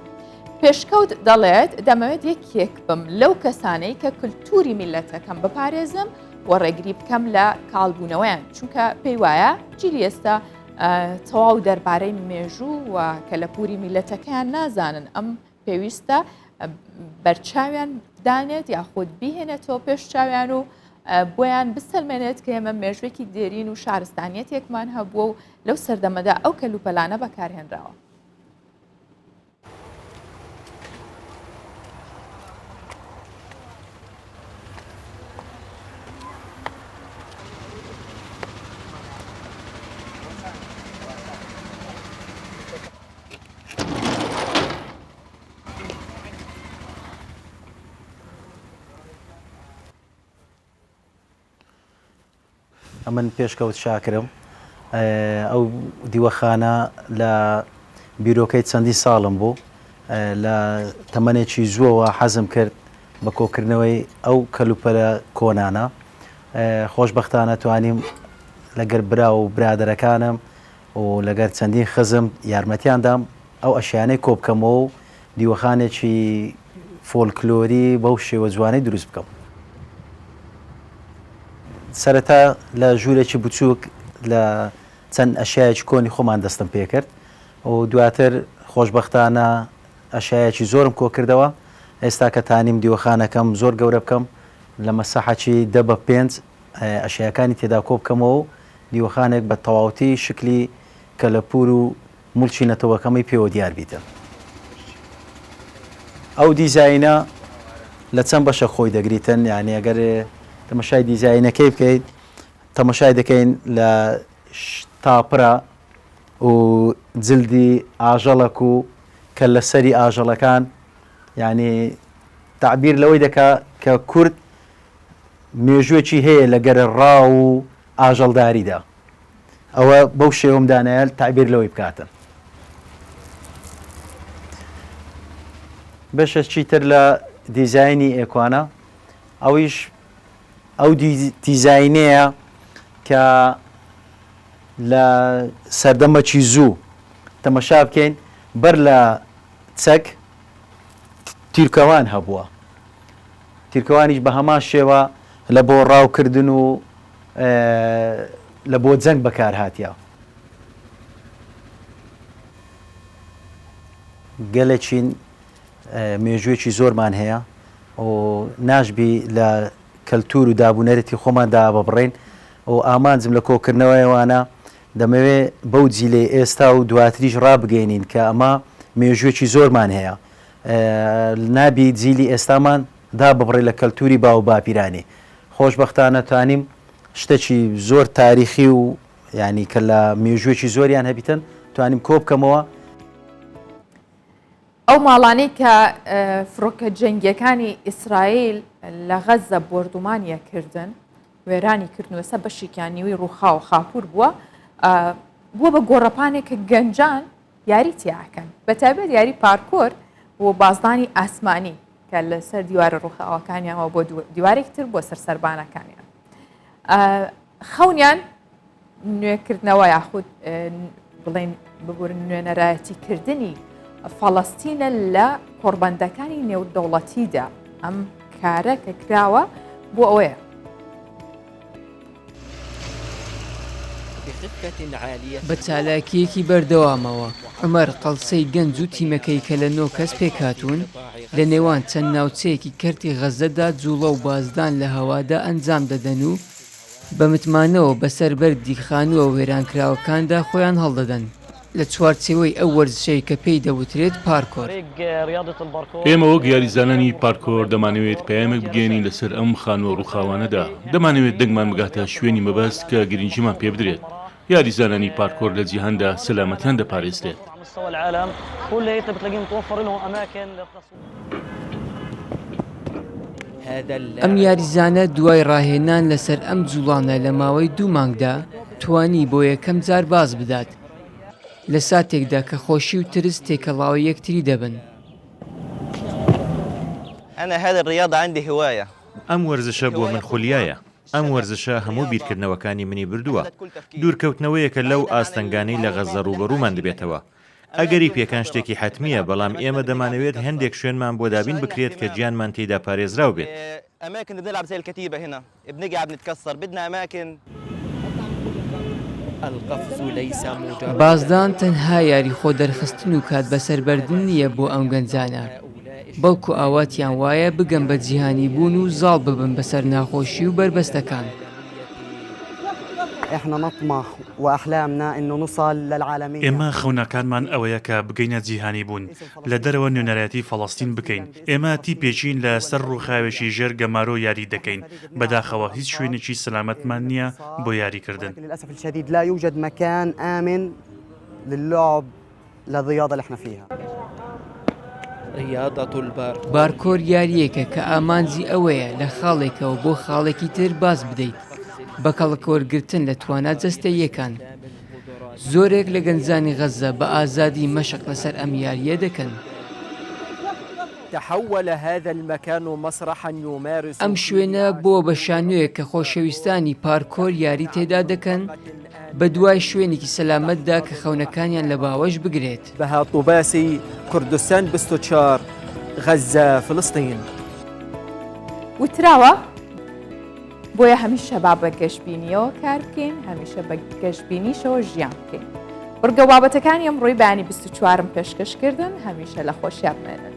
S1: پێشکەوت دەڵێت دەمەوێت یەکێک بم لەو کەسانەی کە کللتوری میلەتەکەم بپارێزم و ڕێگری بکەم لە کاڵبوونەوەیان چونکە پێی وایە جیلی ئێستا تەواو دەربارەی مێژوو و کە لە پووری میلەتەکەیان نازانن ئەم پێویستە بەرچاویان بدانێت یاخود بیهێنێتەوە پێش چاویان و بۆیان بسەلمێنێت کە ئێمە مێژوێکی دێرین و شارستانیەتێکمان هەبووە و لەو سەردەمەدا ئەو کەلوپەلانە بەکارهێنراوە.
S2: ئەمن پێشکەوت شاکرم ئەو دیوەخانە لە بیرۆکەی چەندی ساڵم بوو لە تەمەنێکی زووەوە حەزم کرد بە کۆکردنەوەی ئەو کەلوپەلە کۆنانە خۆشبەختانە توانیم لەگەر برا و برادەرەکانم و لەگەر چەندین خزم یارمەتیاندام ئەو ئەشیانەی کۆبکەمەوە و دیوەخانێکی فۆلکلۆری بەو شێوە جوانەی دروست بکەم. سەرەتا لە ژوورێکی بچووک لە چەند ئەشایەکی کۆنی خۆمان دەستم پێ کرد و دواتر خۆشببختانە ئەشایەکی زۆرم کۆ کردەوە. ئێستا کە تانیم دیوەخانەکەم زۆر گەورە بکەم لە مەسەحەکی 10 بە 5 ئەشیەکانی تێدا کۆ بکەمەوە و دیوەخانێک بە تەواوەتی شکلی کەلەپور و مولچی نەتەوەکەمی پێوە دیار بیتە. ئەو دیزاینە لە چەند بەشە خۆی دەگریتن، یعنی ئەگەر تەمەشای دیزاینەکەی بکەیت تەمەشای دەکەین لە تاپرە و جلدی ئاژەڵک و کە لە سەری ئاژەڵەکان، یعنی تعبیر لەوەی دەکا کە کورد مێژوێکی هەیە لەگەر ڕا و ئاژەڵداریدا. ئەوە بەو شێوەم دانایە تعبیر لەوەی بکاتن. بەشە چیتر لە دیزایانی ئێکوانە، ئەویش ئەو دیزاینەیە کە لە سەردەمەکی زوو تەمەشا بکەین بەر لە چەک تیرکەوان هەبووە. تیرکەوانیش بە هەمان شێوە لە بۆ ڕاوکردن و لە بۆ جەنگ بەکار هاتیە. گەلێکین مێژوێکی زۆرمان هەیە و ناشبی لە کەلتور و دابوونەرەتی خۆماندا بەبڕێن و ئامانجم لە کۆکردنەوەیەوانە دەمەوێت بەو جیلێ ئێستا و دواتریش ڕابگەینین کە ئەمە مێژوێکی زۆرمان هەیە. نابی جیلی ئێستامان دا ببڕێ لە کەلتوری باو باپیرانی. خۆشببختانە توانیم شتێکی زۆر تاریخی و ینی کە لە مێژوێکی زۆریان هەبیتن توانیم کۆ بکەمەوە.
S1: ئەو ماڵانەی کە فڕۆکە جەنگیەکانی ئیسرائیل لە غەزە بردومانیە کردن، وێرانی کردنوەسە بەشێکیان نیوەی ڕووخا و خاپور بووە بە گۆڕەپانێک کە گەنجان یاری تیاکەن، بەتایبەت یاری پارکۆر بۆ بازدانی ئاسمانی کە لەسەر دیوارە ڕووخاوەکانیانەوە بۆ دیوارێک تر بۆ سەرسەربانەکانیان. خەونیان نوێکردنەوە یاخود بڵێن ببورن نوێنەرایەتیکردنی فەڵەستینە لە کۆڕبەندەکانی نێودەوڵەتیدا. ئەم کارە کە کراوە بۆ ئەوەیە.
S4: بە چالاکیەکی بەردەوامەوە عمەر قەڵسەی گەنج و تیمەکەی کە لە 9 کەس پێکهاتوون لە نێوان چەند ناوچەیەکی کەرتی غەزەدا جوڵە و بازدان لە هەوادا ئەنجام دەدەن و بە متمانەوە بەسەر بەردی خانووە وێرانکراوەکاندا خۆیان هەڵدەدەن لە چوارچێوەی ئەو وەرزشەی کە پێی دەوترێت پارکۆر.
S22: ئێمە وەک یاریزانانی پارکۆر دەمانەوێت پەیامێک بگەێنین لەسەر ئەم خانووە ڕووخاوانەدا. دەمانەوێت دەنگمان بگاتە شوێنی مەبەست کە گرنگیمان پێ بدرێت. یاریزانانی پارکۆر لە جیهاندا سەلامەتیان دەپارێزرێت.
S4: ئەم یاریزانە دوای ڕاهێنان لەسەر ئەم جوڵانە لە ماوەی 2 مانگدا توانی بۆ یەکەم جار باز بدات لە ساتێکدا کە خۆشی و ترس تێکەڵاوی یەکتری دەبن.
S23: ئەم وەرزشە بۆ من خولیایە. ئەم وەرزشە هەموو بیرکردنەوەکانی منی بردووە. دوورکەوتنەوەیەکە لەو ئاستەنگانەی لە غەزە ڕوبەڕوومان دەبێتەوە. ئەگەری پێکان شتێکی حتمیە، بەڵام ئێمە دەمانەوێت هەندێک شوێنمان بۆ دابین بکرێت کە گیانمان تێیدا پارێزراو بێت.
S4: بازدان تەنها یاری خۆ دەرخستن و کات بەسەربەردن نییە بۆ ئەم گەنجانە، بەڵکو ئاواتیان وایە بگەم بە جیهانی بوون و زاڵ ببن بەسەر ناخۆشی و بربەستەکان.
S23: ئێمە خەونەکانمان ئەوەیە کە بگەینە جیهانی بوون، لە دەرەوە نوێنەرەتی فەڵەستین بکەین. ئێمە تیپێکین لە سەر ڕووخاوێکی ژێر گەمارۆ یاری دەکەین. بەداخەوە هیچ شوێنێکی سەلامەتمان نییە بۆ یاریکردن.
S4: بارکۆر یاریەکە کە ئامانجی ئەوەیە لە خاڵێکەوە بۆ خاڵێکی تر باز بدەیت بە کەڵکۆرگرتن لە توانە جەستەییەکان. زۆرێک لە گەنجانی غەزە بە ئازادی مەشق لەسەر ئەم یاریە دەکەن. ئەم شوێنە بۆ بە شانوەیە کە خۆشەویستانی پارکۆر یاری تێدا دەکەن بە دوای شوێنێکی سەلامەتدا کە خەونەکانیان لە باوەش بگرێت.
S24: بە هاتوباسی کوردستان 24
S3: غزة فلسطين.
S1: وتراوە بۆیە هەمیشە با بە گەشتبینیەوە کار بکەین، هەمیشە بە گەشتبینیشەوە ژیان بکەین. بڕگە بابەتەکانی ئەمڕۆی بەیانی 24م پێشکەشکردن هەمیشە لە خۆشیان بمێنن.